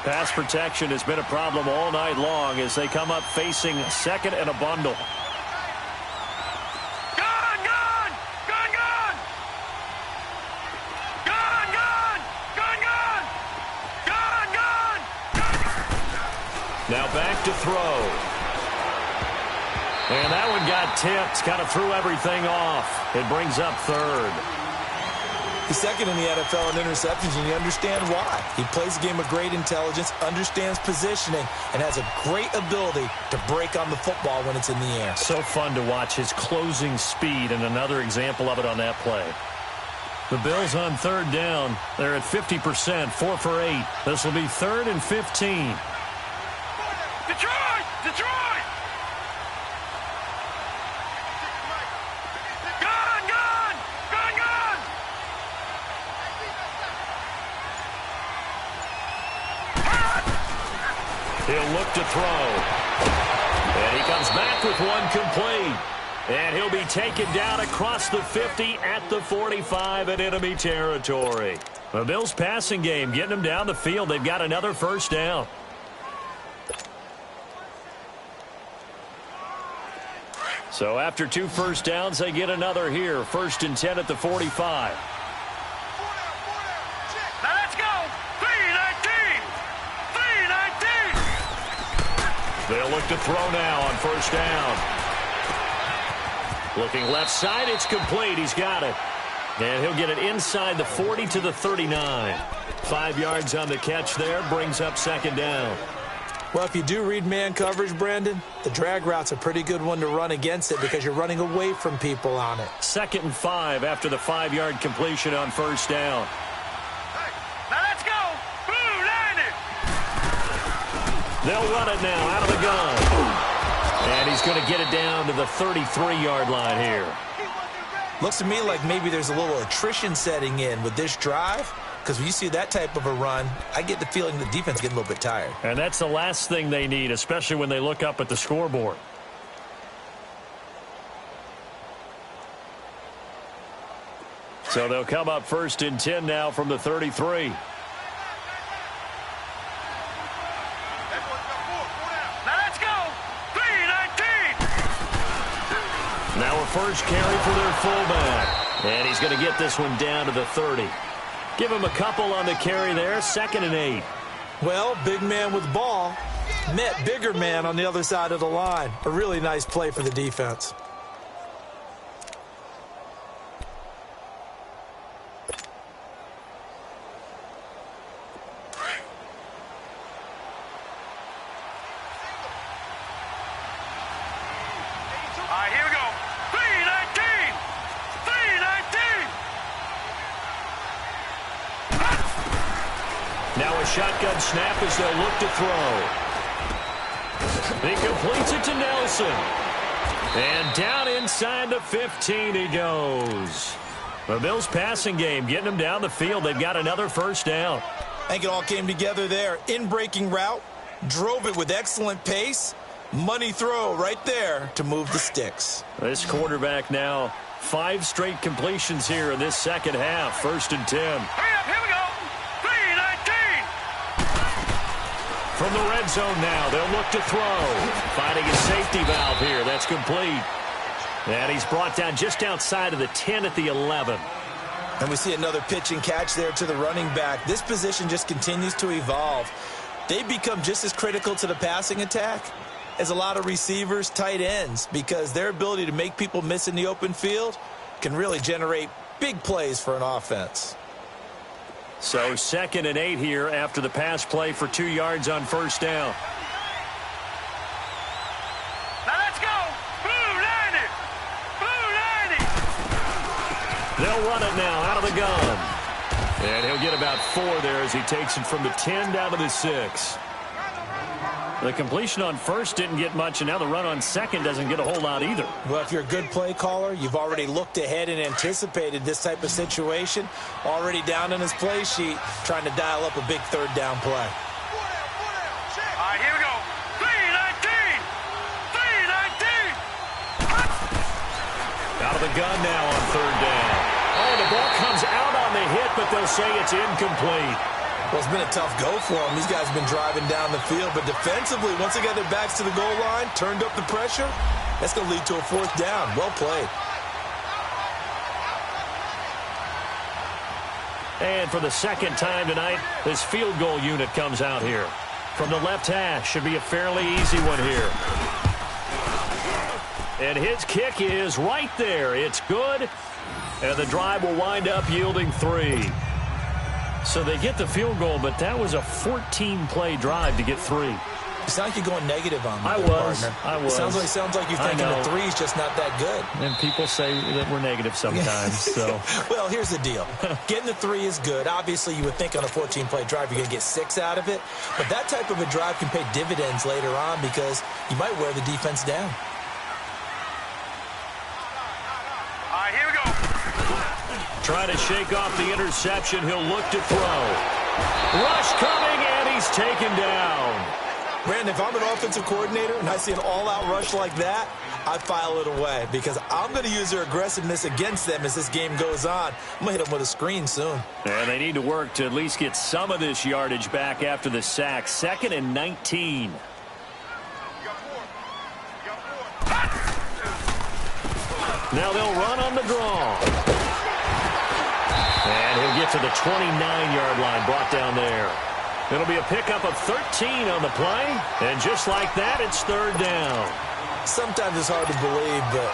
Pass protection has been a problem all night long as they come up facing second and a bundle. Now back to throw. And that one got tipped. Kind of threw everything off. It brings up third. He's second in the NFL in interceptions, and you understand why. He plays a game of great intelligence, understands positioning, and has a great ability to break on the football when it's in the air. So fun to watch his closing speed, and another example of it on that play. The Bills on third down. They're at 50%, 4 for 8. This will be third and 15. Detroit! Detroit! Gun! Gun! Gun! Gun! He'll look to throw. And he comes back with one complete. And he'll be taken down across the 50 at the 45 in enemy territory. The Bills passing game getting them down the field. They've got another first down. So after 2 first downs, they get another here. First and 10 at the 45. Now let's go! 319! 319! They'll look to throw now on first down. Looking left side, it's complete. He's got it. And he'll get it inside the 40 to the 39. 5 yards on the catch there, brings up second down. Well, if you do read man coverage, Brandon, the drag route's a pretty good one to run against it because you're running away from people on it. 2nd and 5 after the 5-yard completion on first down. Now let's go! Blue 90! They'll run it now out of the gun. And he's going to get it down to the 33-yard line here. Looks to me like maybe there's a little attrition setting in with this drive. Because when you see that type of a run, I get the feeling the defense is getting a little bit tired. And that's the last thing they need, especially when they look up at the scoreboard. So they'll come up first and 10 now from the 33. Now let's go! 319! Now a first carry for their fullback. And he's going to get this one down to the 30. Give him a couple on the carry there. 2nd and 8. Well, big man with ball met bigger man on the other side of the line. A really nice play for the defense. All right, here we go. 319! 319! Now a shotgun snap as they'll look to throw. He completes it to Nelson. And down inside the 15 he goes. The Bills' passing game, getting them down the field. They've got another first down. I think it all came together there. In-breaking route, drove it with excellent pace. Money throw right there to move the sticks. This quarterback now, 5 straight completions here in this second half. 1st and 10. Hurry up, here we go. 3-19. From the red zone now, they'll look to throw. Finding a safety valve here. That's complete. And he's brought down just outside of the 10 at the 11. And we see another pitch and catch there to the running back. This position just continues to evolve. They become just as critical to the passing attack as a lot of receivers, tight ends, because their ability to make people miss in the open field can really generate big plays for an offense. So 2nd and 8 here after the pass play for 2 yards on first down. Now let's go. Blue 90. Blue 90. They'll run it now out of the gun. And he'll get about 4 there as he takes it from the 10 down to the 6. The completion on first didn't get much, and now the run on second doesn't get a whole lot either. Well, if you're a good play caller, you've already looked ahead and anticipated this type of situation. Already down on his play sheet, trying to dial up a big 3rd down play. All right, here we go. 3-19. 3-19. Out of the gun now on 3rd down. Oh, the ball comes out on the hit, but they'll say it's incomplete. Well, it's been a tough go for them. These guys have been driving down the field, but defensively, once they got their backs to the goal line, turned up the pressure, that's going to lead to a 4th down. Well played. And for the 2nd time tonight, this field goal unit comes out here. From the left hash, should be a fairly easy one here. And his kick is right there. It's good. And the drive will wind up yielding 3. So they get the field goal, but that was a 14-play drive to get 3. It sounds like you're going negative on me. I was. It sounds like you're thinking the 3's just not that good. And people say that we're negative sometimes. So, well, here's the deal. Getting the 3 is good. Obviously, you would think on a 14-play drive you're going to get 6 out of it. But that type of a drive can pay dividends later on because you might wear the defense down. All right, here we go. Trying to shake off the interception. He'll look to throw. Rush coming, and he's taken down. Brandon, if I'm an offensive coordinator and I see an all-out rush like that, I file it away because I'm going to use their aggressiveness against them as this game goes on. I'm going to hit them with a screen soon. And they need to work to at least get some of this yardage back after the sack. 2nd and 19. Now they'll run on the draw. And he'll get to the 29-yard line, brought down there. It'll be a pickup of 13 on the play. And just like that, it's 3rd down. Sometimes it's hard to believe, but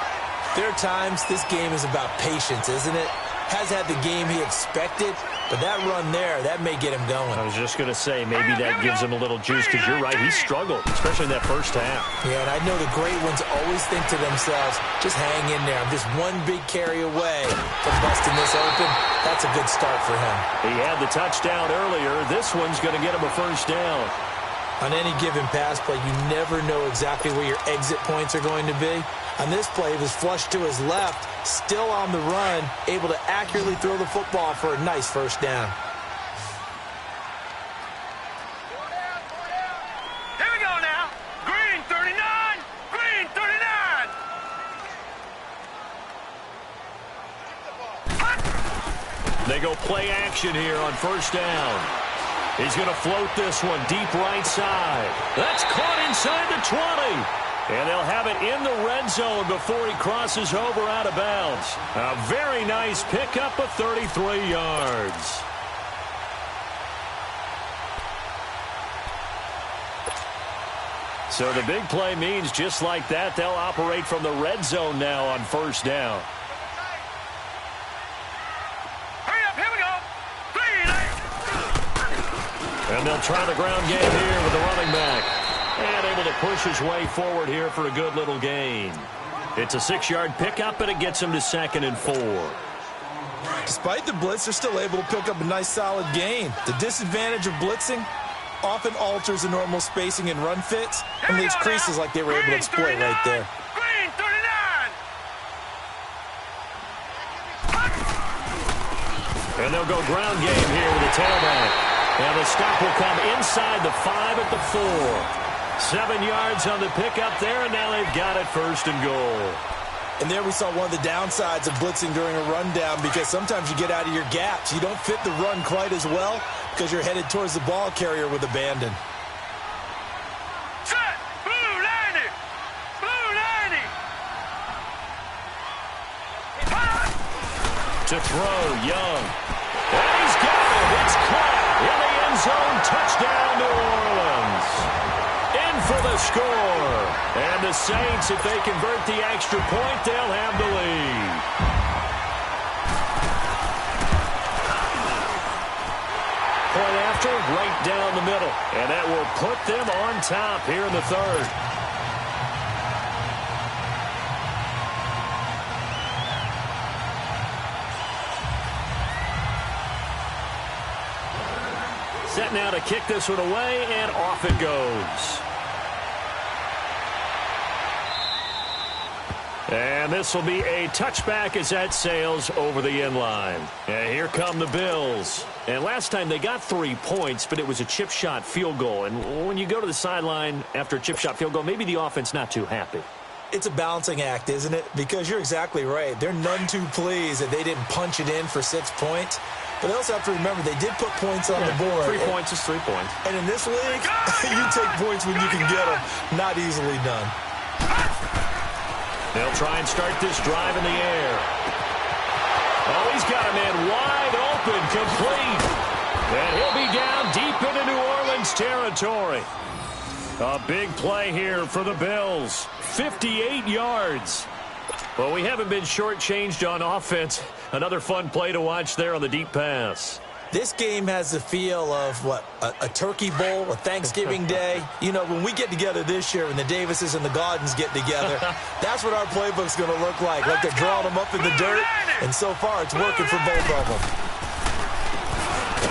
there are times this game is about patience, isn't it? Has had the game he expected, but that run there, that may get him going. I was just going to say, maybe that gives him a little juice, because you're right, he struggled, especially in that first half. Yeah, and I know the great ones always think to themselves, just hang in there. I'm just one big carry away from busting this open. That's a good start for him. He had the touchdown earlier. This one's going to get him a first down. On any given pass play, you never know exactly where your exit points are going to be. On this play, he was flushed to his left, still on the run, able to accurately throw the football for a nice first down. Here we go now. Green 39. Green 39. They go play action here on first down. He's going to float this one deep right side. That's caught inside the 20. And they'll have it in the red zone before he crosses over out of bounds. A very nice pickup of 33 yards. So the big play means just like that, they'll operate from the red zone now on first down. Hurry up, here we go. 3-8. And they'll try the ground game here with the running back. And able to push his way forward here for a good little gain. It's a 6-yard pickup, and it gets him to 2nd and 4. Despite the blitz, they're still able to pick up a nice solid gain. The disadvantage of blitzing often alters the normal spacing and run fits and leaves creases like they were able to exploit right there. Green 39. And they'll go ground game here with the tailback. And the stop will come inside the 5 at the 4. 7 yards on the pickup there, and now they've got it 1st and goal. And there we saw one of the downsides of blitzing during a rundown, because sometimes you get out of your gaps. You don't fit the run quite as well because you're headed towards the ball carrier with abandon. Set! Blue 90! Blue 90! To throw, Young. And he's got it. It's caught in the end zone. Touchdown, New Orleans. In for the score. And the Saints, if they convert the extra point, they'll have the lead. Point after, right down the middle. And that will put them on top here in the 3rd. Set now to kick this one away, and off it goes. And this will be a touchback as that sails over the end line. And here come the Bills. And last time they got 3 points, but it was a chip shot field goal. And when you go to the sideline after a chip shot field goal, maybe the offense not too happy. It's a balancing act, isn't it? Because you're exactly right. They're none too pleased that they didn't punch it in for 6 points. But they also have to remember they did put points on the board. 3 points is 3 points. And in this league, you take points when you can get them. Not easily done. They'll try and start this drive in the air. Oh, he's got a man wide open, complete. And he'll be down deep into New Orleans territory. A big play here for the Bills. 58 yards. Well, we haven't been shortchanged on offense. Another fun play to watch there on the deep pass. This game has the feel of, what, a turkey bowl, a Thanksgiving day. You know, when we get together this year, when the Davises and the Gaudens get together, that's what our playbook's going to look like they're drawing them up in the dirt, and so far it's working for both of them.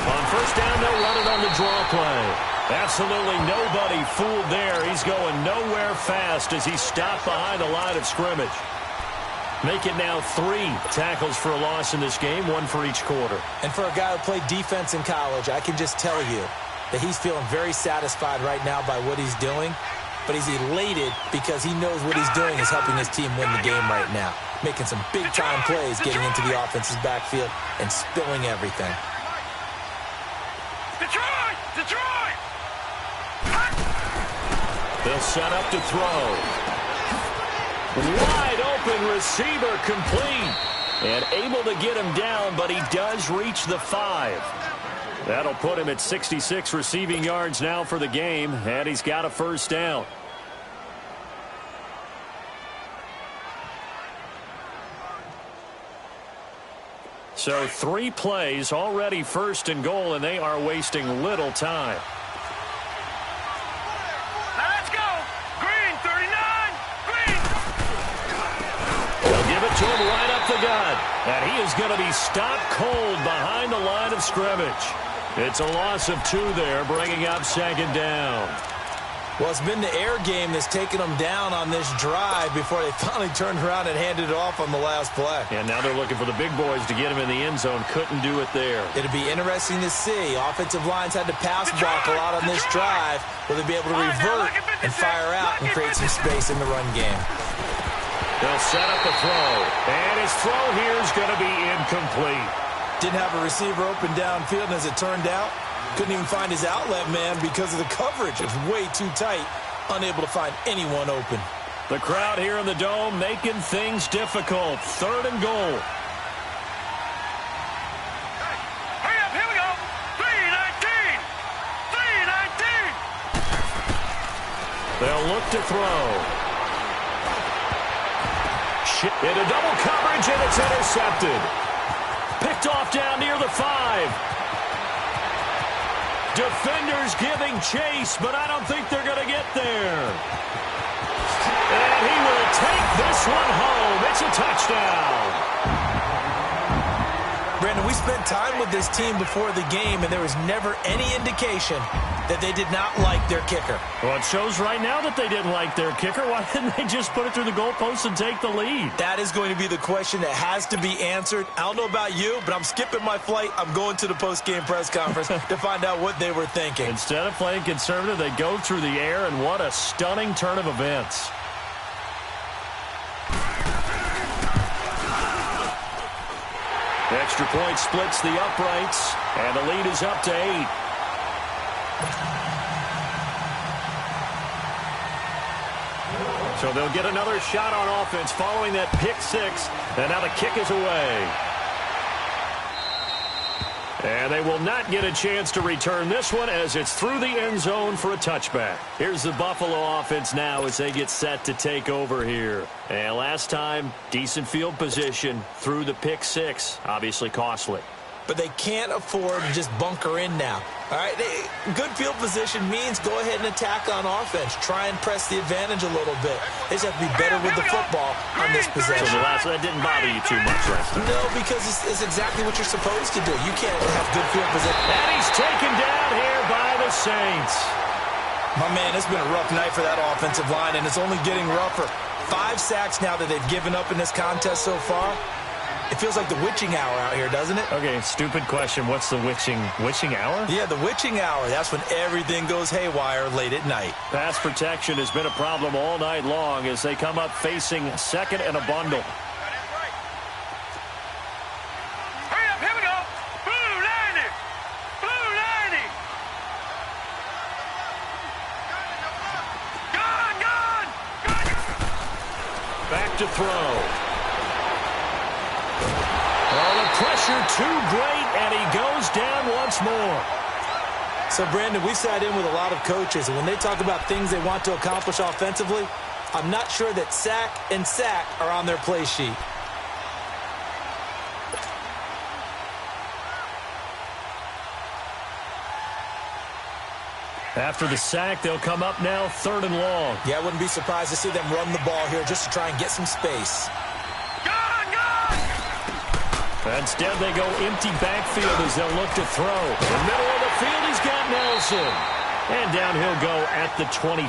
On 1st down, they'll run it on the draw play. Absolutely nobody fooled there. He's going nowhere fast as he's stopped behind the line of scrimmage. Make it now 3 tackles for a loss in this game, 1 for each quarter. And for a guy who played defense in college, I can just tell you that he's feeling very satisfied right now by what he's doing. But he's elated because he knows what he's doing is helping his team win the game right now. Making some big-time plays, getting into the offense's backfield, and spilling everything. Detroit! Detroit! They'll set up to throw. Wide open receiver, complete. And able to get him down, but he does reach the 5. That'll put him at 66 receiving yards now for the game, and he's got a 1st down. So 3 plays, already 1st and goal, and they are wasting little time. To him right up the gut. And he is going to be stopped cold behind the line of scrimmage. It's a loss of 2 there, bringing up 2nd down. Well, it's been the air game that's taken them down on this drive before they finally turned around and handed it off on the last play. And now they're looking for the big boys to get him in the end zone. Couldn't do it there. It'll be interesting to see. Offensive lines had to pass block a lot on this drive. Will they be able to revert and fire out and create some space in the run game? They'll set up the throw. And his throw here is going to be incomplete. Didn't have a receiver open downfield, and as it turned out, couldn't even find his outlet man because of the coverage. It was way too tight, unable to find anyone open. The crowd here in the Dome making things difficult. 3rd and goal. Hurry up, here we go. 3-19. 3-19. They'll look to throw. Into double coverage, and it's intercepted. Picked off down near the 5. Defenders giving chase, but I don't think they're going to get there. And he will take this one home. It's a touchdown. Brandon, we spent time with this team before the game, and there was never any indication that they did not like their kicker. Well, it shows right now that they didn't like their kicker. Why didn't they just put it through the goalpost and take the lead? That is going to be the question that has to be answered. I don't know about you, but I'm skipping my flight. I'm going to the post-game press conference to find out what they were thinking. Instead of playing conservative, they go through the air, and what a stunning turn of events. Extra point splits the uprights, and the lead is up to 8. So they'll get another shot on offense following that pick 6, and now the kick is away. And they will not get a chance to return this one as it's through the end zone for a touchback. Here's the Buffalo offense now as they get set to take over here. And last time, decent field position through the pick 6, obviously costly. But they can't afford to just bunker in now. All right, good field position means go ahead and attack on offense. Try and press the advantage a little bit. They just have to be better with the football on this possession. So that didn't bother you too much last time? No, because it's exactly what you're supposed to do. You can't have good field position. And he's taken down here by the Saints. My man, it's been a rough night for that offensive line, and it's only getting rougher. 5 sacks now that they've given up in this contest so far. It feels like the witching hour out here, doesn't it? Okay, stupid question. What's the witching hour? Yeah, the witching hour. That's when everything goes haywire late at night. Pass protection has been a problem all night long as they come up facing second and a bundle. Hurry up, here we go. Blue 90. Blue 90. Gone. Back to throw. Pressure too great, and he goes down once more. So, Brandon, we've sat in with a lot of coaches, and when they talk about things they want to accomplish offensively, I'm not sure that sack and sack are on their play sheet. After the sack, they'll come up now 3rd and long. Yeah, I wouldn't be surprised to see them run the ball here just to try and get some space. Instead, they go empty backfield as they'll look to throw. In the middle of the field, he's got Nelson. And down he'll go at the 25.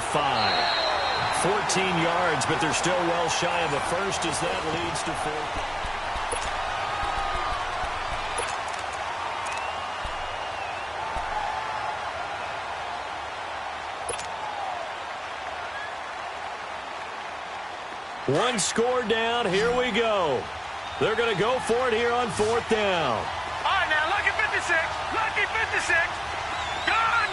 14 yards, but they're still well shy of a first as that leads to 4. One score down. Here we go. They're going to go for it here on 4th down. All right, now, lucky 56. Lucky 56. Gone.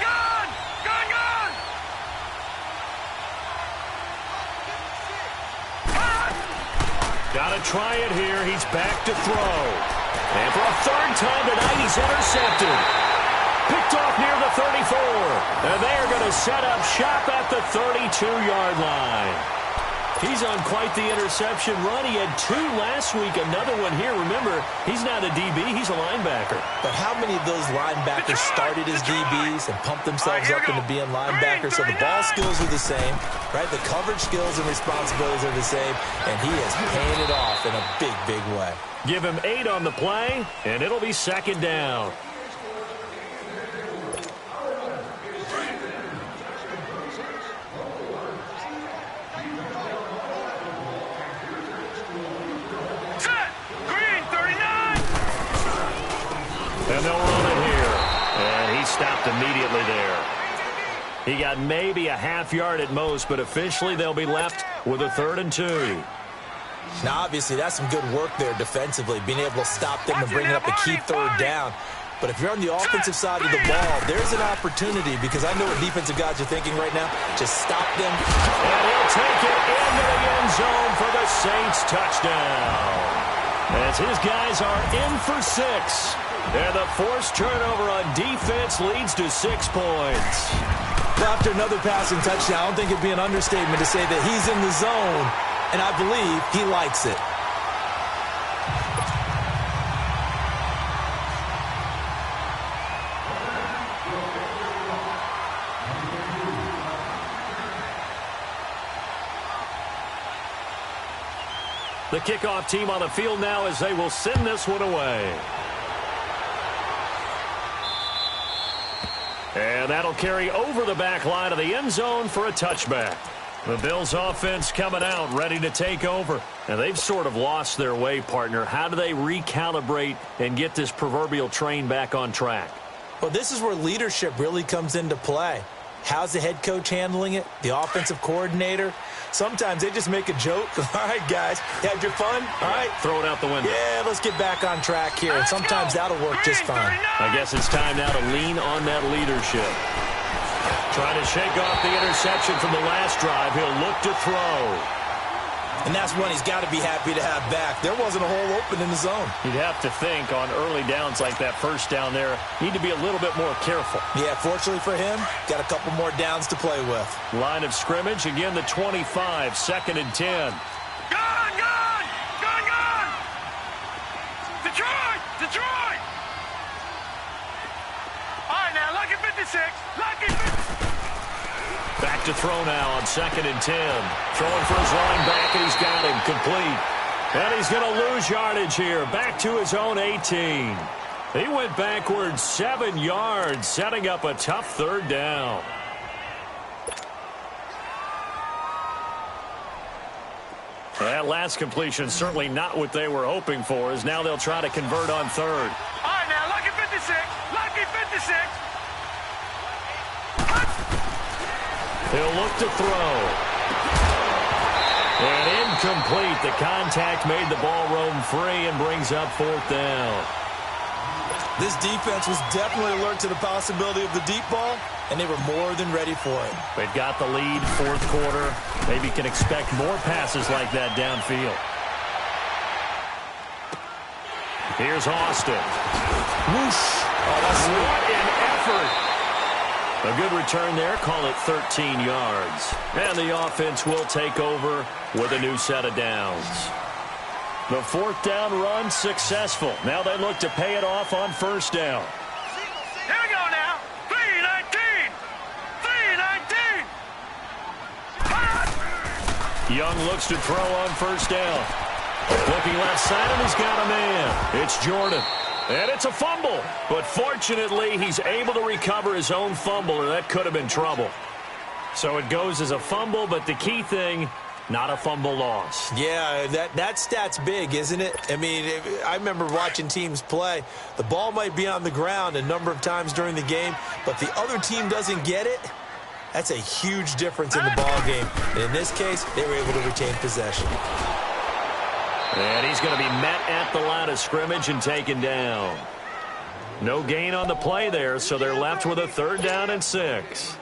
Got to try it here. He's back to throw. And for a 3rd time tonight, he's intercepted. Picked off near the 34. And they are going to set up shop at the 32-yard line. He's on quite the interception run. He had 2 last week, another one here. Remember, he's not a DB, he's a linebacker. But how many of those linebackers started as DBs and pumped themselves up into being linebackers? So the ball skills are the same, right? The coverage skills and responsibilities are the same, and he is paying it off in a big, big way. Give him 8 on the play, and it'll be 2nd down. And they'll run it here. And he stopped immediately there. He got maybe a half yard at most, but officially they'll be left with a 3rd and 2. Now, obviously, that's some good work there defensively, being able to stop them and bring up a key 3rd down. But if you're on the offensive side of the ball, there's an opportunity, because I know what defensive guys are thinking right now. Just stop them. And he'll take it into the end zone for the Saints touchdown. As his guys are in for 6. And the forced turnover on defense leads to 6 points. Well, after another passing touchdown, I don't think it'd be an understatement to say that he's in the zone, and I believe he likes it. The kickoff team on the field now as they will send this one away. And that'll carry over the back line of the end zone for a touchback. The Bills offense coming out, ready to take over. And they've sort of lost their way, partner. How do they recalibrate and get this proverbial train back on track? Well, this is where leadership really comes into play. How's the head coach handling it? The offensive coordinator? Sometimes they just make a joke. All right, guys, had your fun? All right. Throw it out the window. Yeah, let's get back on track here. And sometimes that'll work just fine. I guess it's time now to lean on that leadership. Trying to shake off the interception from the last drive. He'll look to throw. And that's one he's got to be happy to have back. There wasn't a hole open in the zone. You'd have to think on early downs like that first down there, need to be a little bit more careful. Yeah, fortunately for him, got a couple more downs to play with. Line of scrimmage, again the 25, 2nd and 10. Gone! Detroit! All right, now, lucky 56. Lucky 56. Back to throw now on 2nd and 10. Throwing for his line back, and he's got him complete. And he's going to lose yardage here. Back to his own 18. He went backwards 7 yards, setting up a tough 3rd down. That last completion certainly not what they were hoping for, as now they'll try to convert on 3rd. All right, now, lucky 56. Lucky 56. He'll look to throw. And incomplete. The contact made the ball roam free and brings up 4th down. This defense was definitely alert to the possibility of the deep ball, and they were more than ready for it. They've got the lead, 4th quarter. Maybe can expect more passes like that downfield. Here's Austin. Whoosh. Oh, what an effort. A good return there. Call it 13 yards. And the offense will take over with a new set of downs. The 4th down run successful. Now they look to pay it off on 1st down. Here we go now. 3-19. 3-19. Young looks to throw on 1st down. Looking left side, and he's got a man. It's Jordan. And it's a fumble. But fortunately, he's able to recover his own fumble, or that could have been trouble. So it goes as a fumble, but the key thing, not a fumble loss. Yeah, that stat's big, isn't it? I mean, I remember watching teams play. The ball might be on the ground a number of times during the game, but the other team doesn't get it. That's a huge difference in the ball game. And in this case, they were able to retain possession. And he's going to be met at the line of scrimmage and taken down. No gain on the play there, so they're left with a 3rd down and 6.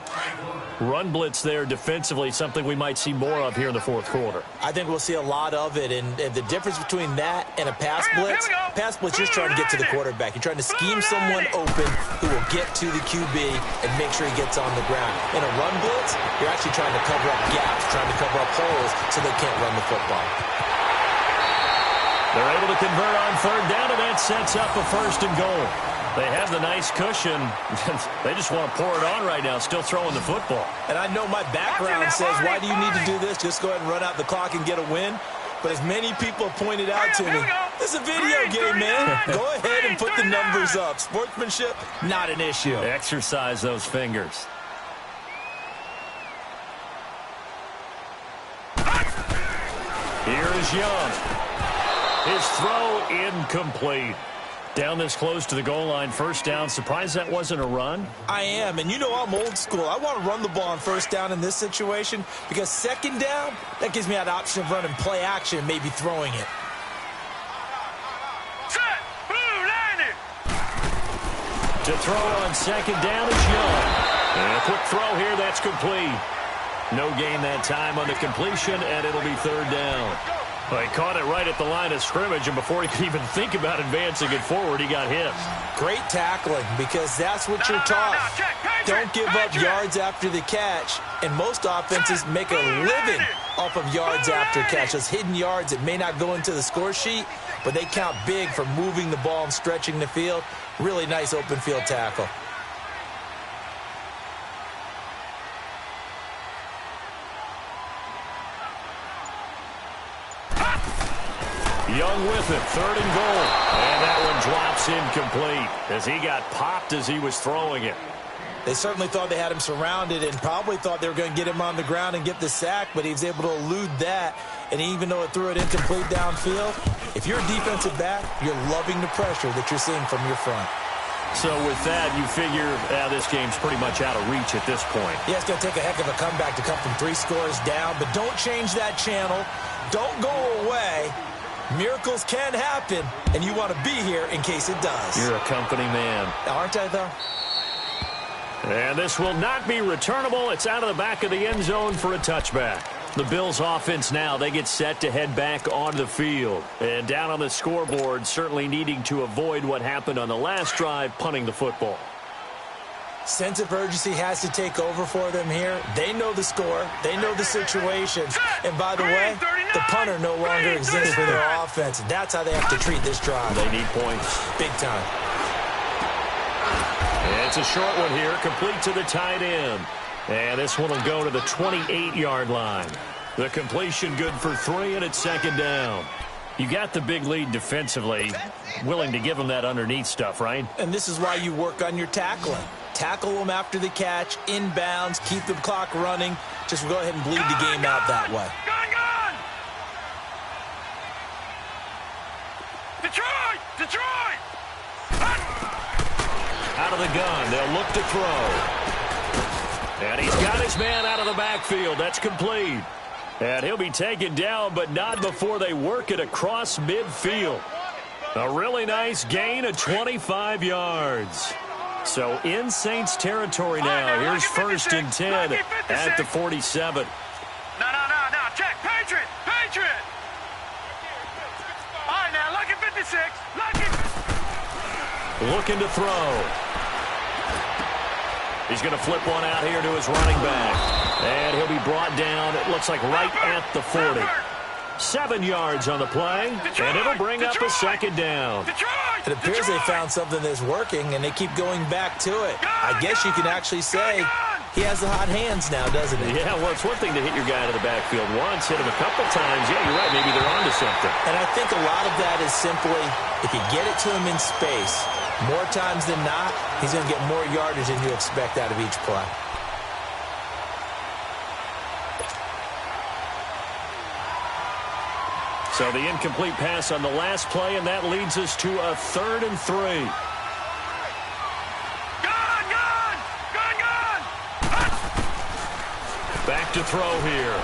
Run blitz there defensively, something we might see more of here in the 4th quarter. I think we'll see a lot of it, and the difference between that and a pass blitz just trying to get to the quarterback. You're trying to scheme someone open who will get to the QB and make sure he gets on the ground. In a run blitz, you're actually trying to cover up gaps, trying to cover up holes so they can't run the football. They're able to convert on 3rd down, and that sets up a 1st and goal. They have the nice cushion. They just want to pour it on right now, still throwing the football. And I know my background says, why do you need to do this? Just go ahead and run out the clock and get a win. But as many people have pointed out to me, this is a video game, man. Go ahead and put the numbers up. Sportsmanship, not an issue. Exercise those fingers. Here is Young. His throw incomplete. Down this close to the goal line, 1st down. Surprised that wasn't a run? I am, and you know I'm old school. I want to run the ball on 1st down in this situation because 2nd down, that gives me that option of running play action and maybe throwing it. Set. Blue landing. To throw on 2nd down is Young. And a quick throw here, that's complete. No gain that time on the completion, and it'll be 3rd down. Well, he caught it right at the line of scrimmage, and before he could even think about advancing it forward, he got hit. Great tackling, because that's what you're taught. Don't give up yards after the catch, and most offenses make a living off of yards after catch. Those hidden yards that may not go into the score sheet, but they count big for moving the ball and stretching the field. Really nice open field tackle. Young with it, 3rd and goal. And that one drops incomplete as he got popped as he was throwing it. They certainly thought they had him surrounded and probably thought they were going to get him on the ground and get the sack, but he was able to elude that. And even though it threw it incomplete downfield, if you're a defensive back, you're loving the pressure that you're seeing from your front. So with that, you figure this game's pretty much out of reach at this point. Yeah, it's going to take a heck of a comeback to come from 3 scores down, but don't change that channel. Don't go away. Miracles can happen, and you want to be here in case it does. You're a company man. Aren't I, though? And this will not be returnable. It's out of the back of the end zone for a touchback. The Bills offense now, they get set to head back onto the field. And down on the scoreboard, certainly needing to avoid what happened on the last drive, punting the football. Sense of urgency has to take over for them here. They know the score. They know the situation. And by the way, the punter no longer exists for their offense. That's how they have to treat this drive. They need points. Big time. It's a short one here, complete to the tight end. And this one will go to the 28-yard line. The completion good for 3, and it's second down. You got the big lead defensively, willing to give them that underneath stuff, right? And this is why you work on your tackling. Tackle them after the catch, inbounds, keep the clock running. Just go ahead and bleed the game out that way. Gun! Detroit! Out of the gun, they'll look to throw. And he's got his man out of the backfield. That's complete. And he'll be taken down, but not before they work it across midfield. A really nice gain of 25 yards. So in Saints territory now. Here's 1st and 10 at the 47. No. Check. Patriot. All right, now, lucky 56. Looking to throw. He's going to flip one out here to his running back. And he'll be brought down, it looks like right at the 40. 7 yards on the play, and it'll bring up a second down. It appears they found something that's working, and they keep going back to it. I guess you can actually say he has the hot hands now, doesn't he? Yeah, well, it's one thing to hit your guy to the backfield once, hit him a couple times. Yeah, you're right, maybe they're onto something. And I think a lot of that is simply, if you get it to him in space, more times than not, he's going to get more yardage than you expect out of each play. So the incomplete pass on the last play, and that leads us to a 3rd and 3. Gun! Back to throw here.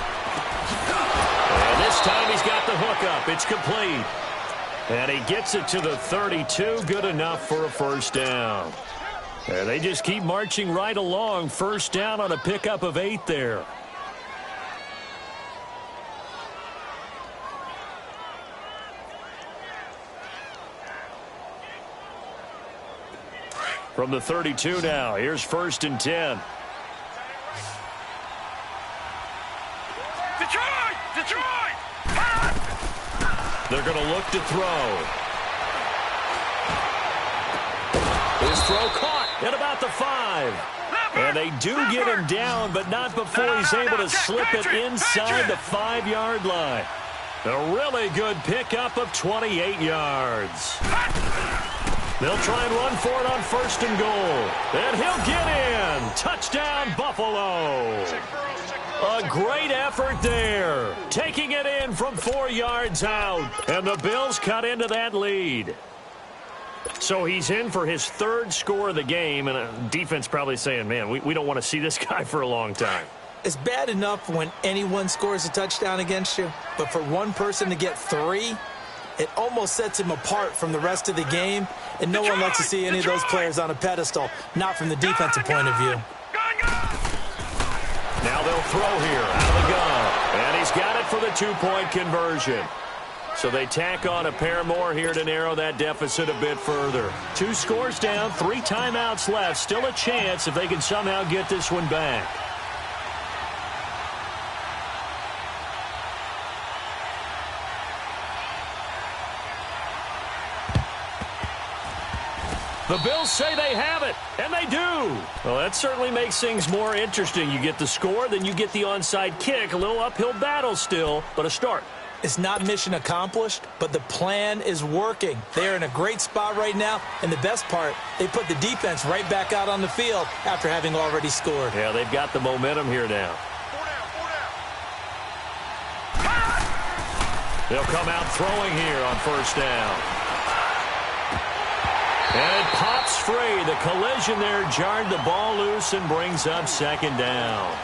And this time he's got the hook up. It's complete. And he gets it to the 32. Good enough for a 1st down. And they just keep marching right along. 1st down on a pickup of 8 there. From the 32 now, here's 1st and 10. Detroit! They're going to look to throw. His throw caught at about the 5. And they do get him down, but not before he's able to slip it inside the 5-yard line. A really good pickup of 28 yards. They'll try and run for it on 1st and goal. And he'll get in. Touchdown, Buffalo. A great effort there. Taking it in from 4 yards out. And the Bills cut into that lead. So he's in for his 3rd score of the game. And defense probably saying, man, we don't want to see this guy for a long time. It's bad enough when anyone scores a touchdown against you. But for one person to get 3, it almost sets him apart from the rest of the game. And no one likes to see any of those players on a pedestal, not from the defensive point of view. Now they'll throw here out of the gun. And he's got it for the 2-point conversion. So they tack on a pair more here to narrow that deficit a bit further. 2 scores down, 3 timeouts left. Still a chance if they can somehow get this one back. The Bills say they have it, and they do. Well, that certainly makes things more interesting. You get the score, then you get the onside kick. A little uphill battle still, but a start. It's not mission accomplished, but the plan is working. They're in a great spot right now, and the best part, they put the defense right back out on the field after having already scored. Yeah, they've got the momentum here now. They'll come out throwing here on first down. And it pops free. The collision there jarred the ball loose and brings up second down.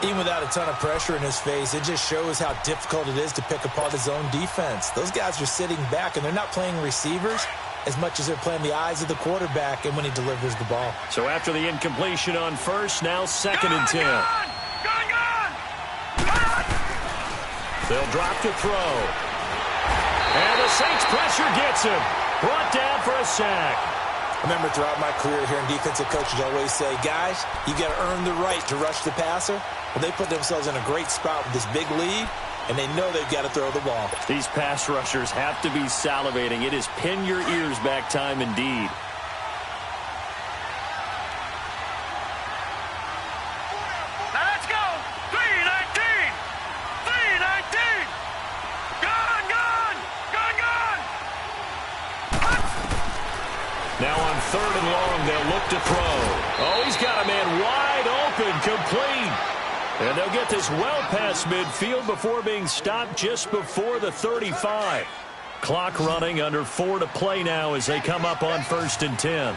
Even without a ton of pressure in his face, it just shows how difficult it is to pick apart his own defense. Those guys are sitting back, and they're not playing receivers as much as they're playing the eyes of the quarterback and when he delivers the ball. So after the incompletion on first, now second and 10. They'll drop to throw. And the Saints pressure gets him. Brought down for a sack. I remember throughout my career hearing defensive coaches always say, guys, you got to earn the right to rush the passer. Well, they put themselves in a great spot with this big lead, and they know they've got to throw the ball. These pass rushers have to be salivating. It is pin your ears back time indeed. Now let's go. 3-19. 3-19. Gone. Now on third and long, they'll look to throw. Oh, he's got a man wide open, complete. And they'll get this well past midfield before being stopped just before the 35. Clock running, under 4 to play now as they come up on first and 10.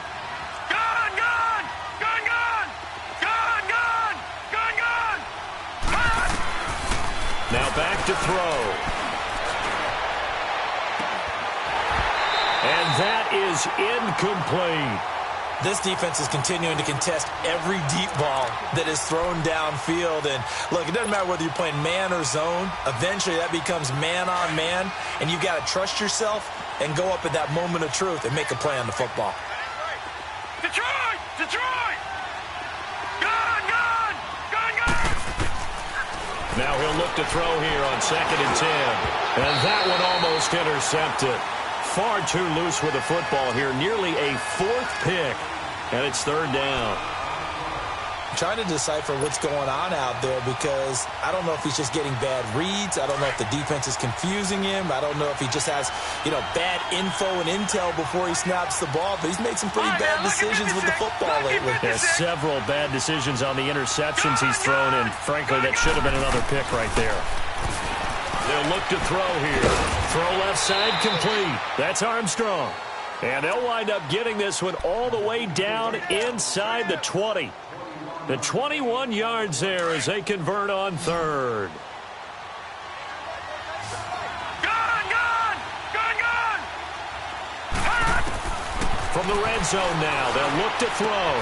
Now back to throw. And that is incomplete. This defense is continuing to contest every deep ball that is thrown downfield. And, look, it doesn't matter whether you're playing man or zone. Eventually that becomes man on man, and you've got to trust yourself and go up at that moment of truth and make a play on the football. Detroit! Gone! Now he'll look to throw here on second and 10. And that one almost intercepted. Far too loose with the football here. Nearly a fourth pick. And it's third down. I'm trying to decipher what's going on out there because I don't know if he's just getting bad reads. I don't know if the defense is confusing him. I don't know if he just has, bad info and intel before he snaps the ball. But he's made some pretty bad decisions with the football lately. Yeah, several bad decisions on the interceptions he's thrown. And frankly, that should have been another pick right there. They'll look to throw here. Throw left side complete. That's Armstrong. And they'll wind up getting this one all the way down inside the 20. The 21 yards there as they convert on third. Gone! From the red zone now, they'll look to throw.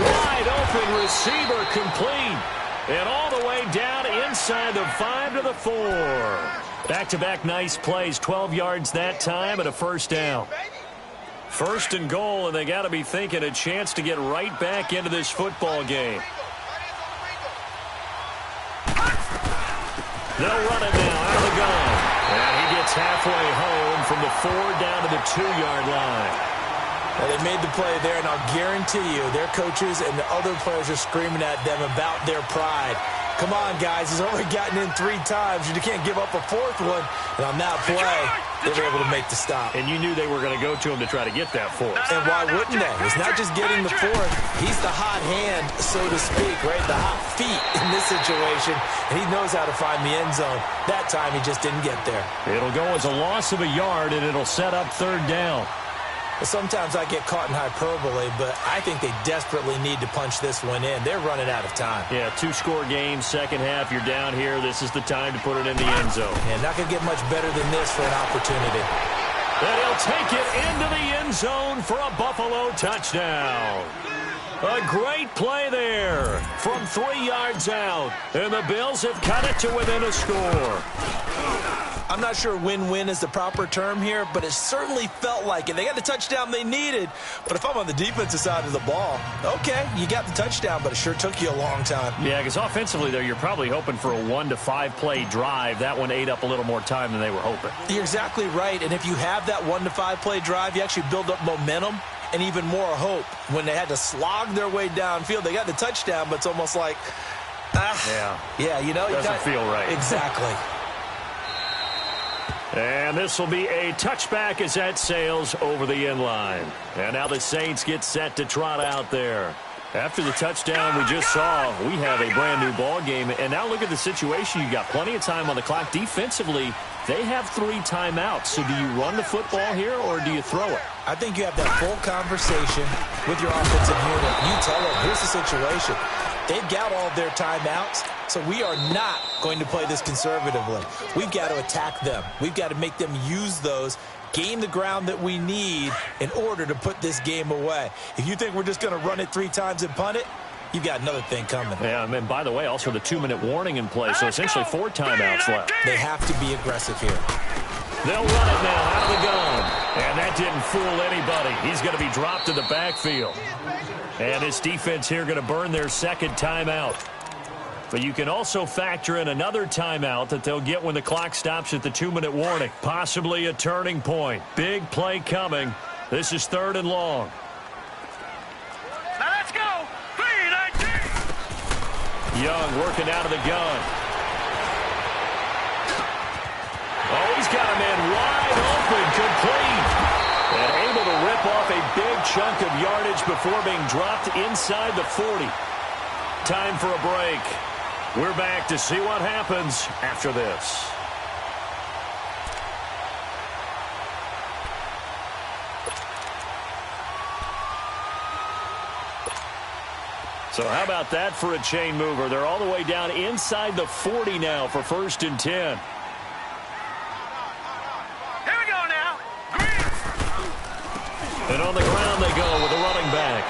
Wide open receiver complete. And all the way down inside the 5 to the 4. Back-to-back nice plays, 12 yards that time and a first down. First and goal, and they got to be thinking a chance to get right back into this football game. They'll run it now out of the gun. And he gets halfway home from the 4 down to the 2-yard line. Well, they made the play there, and I'll guarantee you their coaches and the other players are screaming at them about their pride. Come on, guys. He's already gotten in 3 times. You can't give up a 4th one. And on that play, they were able to make the stop. And you knew they were going to go to him to try to get that 4th. And why wouldn't they? It's not just getting the 4th. He's the hot hand, so to speak, right? The hot feet in this situation. And he knows how to find the end zone. That time, he just didn't get there. It'll go as a loss of a yard, and it'll set up third down. Sometimes I get caught in hyperbole, but I think they desperately need to punch this one in. They're running out of time. Yeah, 2-score game, second half, you're down here. This is the time to put it in the end zone. And not going to get much better than this for an opportunity. And he'll take it into the end zone for a Buffalo touchdown. A great play there from 3 yards out. And the Bills have cut it to within a score. I'm not sure win-win is the proper term here, but it certainly felt like it. They got the touchdown they needed, but if I'm on the defensive side of the ball, okay, you got the touchdown, but it sure took you a long time. Yeah, because offensively, there, you're probably hoping for a 1 to 5 play drive. That one ate up a little more time than they were hoping. You're exactly right, and if you have that 1 to 5 play drive, you actually build up momentum and even more hope. When they had to slog their way downfield, they got the touchdown, but it's almost like, yeah, you know. Doesn't feel right. Exactly. And this will be a touchback as that sails over the end line. And now the Saints get set to trot out there. After the touchdown we just saw, we have a brand-new ball game. And now look at the situation. You've got plenty of time on the clock. Defensively, they have 3 timeouts. So do you run the football here or do you throw it? I think you have that full conversation with your offensive unit. You tell them, here's the situation. They've got all of their timeouts, so we are not going to play this conservatively. We've got to attack them. We've got to make them use those, gain the ground that we need in order to put this game away. If you think we're just going to run it 3 times and punt it, you've got another thing coming. Yeah, and by the way, also the 2-minute warning in play, so essentially 4 timeouts left. They have to be aggressive here. They'll run it now out of the gun. And that didn't fool anybody. He's going to be dropped to the backfield. And this defense here going to burn their second timeout. But you can also factor in another timeout that they'll get when the clock stops at the 2-minute warning. Possibly a turning point. Big play coming. This is 3rd and long. Now let's go. 3-19. Young working out of the gun. Oh, he's got a man wide open, complete. And able to rip off a big chunk of yardage before being dropped inside the 40. Time for a break. We're back to see what happens after this. So how about that for a chain mover? They're all the way down inside the 40 now for 1st and 10. And on the ground they go with a running back.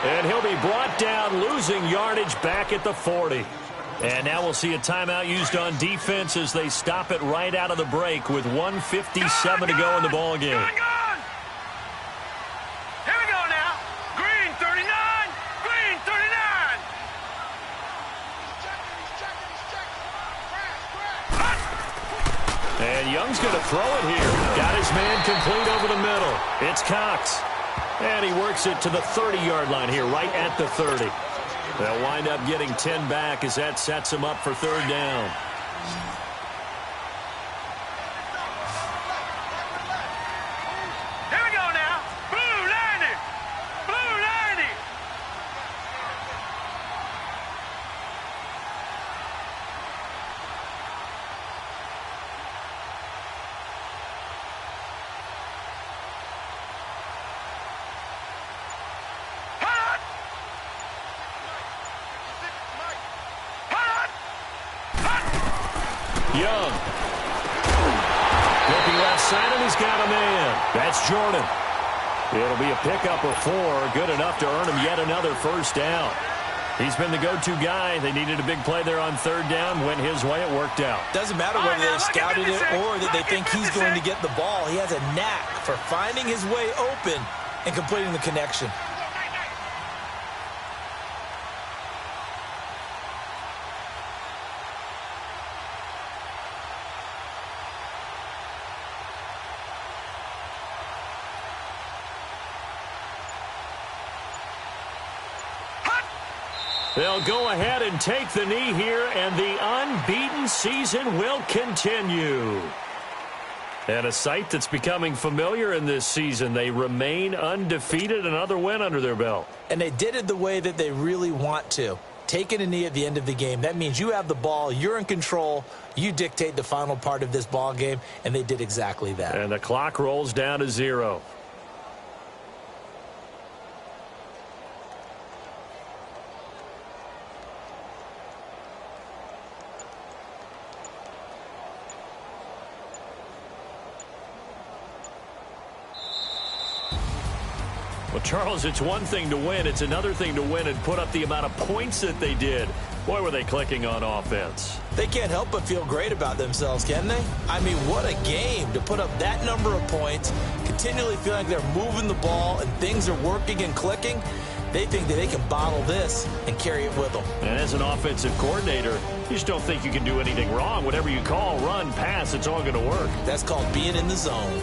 And he'll be brought down, losing yardage back at the 40. And now we'll see a timeout used on defense as they stop it right out of the break with 1:57 to go in the ball game. Here we go now. Green 39. Green 39. And Young's going to throw it here. Got his man complete over the middle. It's Cox. And he works it to the 30-yard line here, right at the 30. They'll wind up getting 10 back as that sets them up for 3rd down. Here we go now. Blue 90. Blue 90. Young. Looking left side, and he's got a man. That's Jordan. It'll be a pickup of 4. Good enough to earn him yet another 1st down. He's been the go-to guy. They needed a big play there on 3rd down. Went his way. It worked out. Doesn't matter whether they scouted it or that they think he's going to get the ball. He has a knack for finding his way open and completing the connection. They'll go ahead and take the knee here, and the unbeaten season will continue. And a sight that's becoming familiar in this season. They remain undefeated, another win under their belt. And they did it the way that they really want to. Taking a knee at the end of the game. That means you have the ball, you're in control, you dictate the final part of this ball game, and they did exactly that. And the clock rolls down to 0. Well, Charles, it's one thing to win. It's another thing to win and put up the amount of points that they did. Boy, were they clicking on offense. They can't help but feel great about themselves, can they? I mean, what a game to put up that number of points, continually feel like they're moving the ball and things are working and clicking. They think that they can bottle this and carry it with them. And as an offensive coordinator, you just don't think you can do anything wrong. Whatever you call, run, pass, it's all going to work. That's called being in the zone.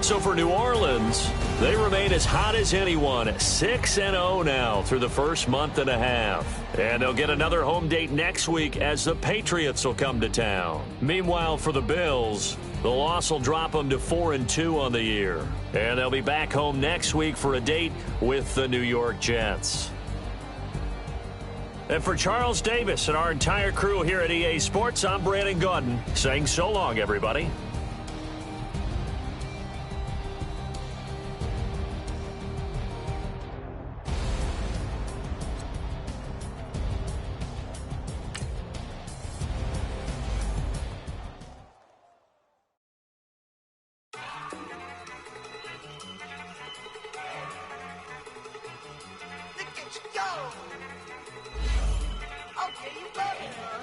So for New Orleans, they remain as hot as anyone, 6-0 now through the first month and a half. And they'll get another home date next week as the Patriots will come to town. Meanwhile, for the Bills, the loss will drop them to 4-2 on the year. And they'll be back home next week for a date with the New York Jets. And for Charles Davis and our entire crew here at EA Sports, I'm Brandon Gaudin saying so long, everybody. Look at you go. Okay, you love it.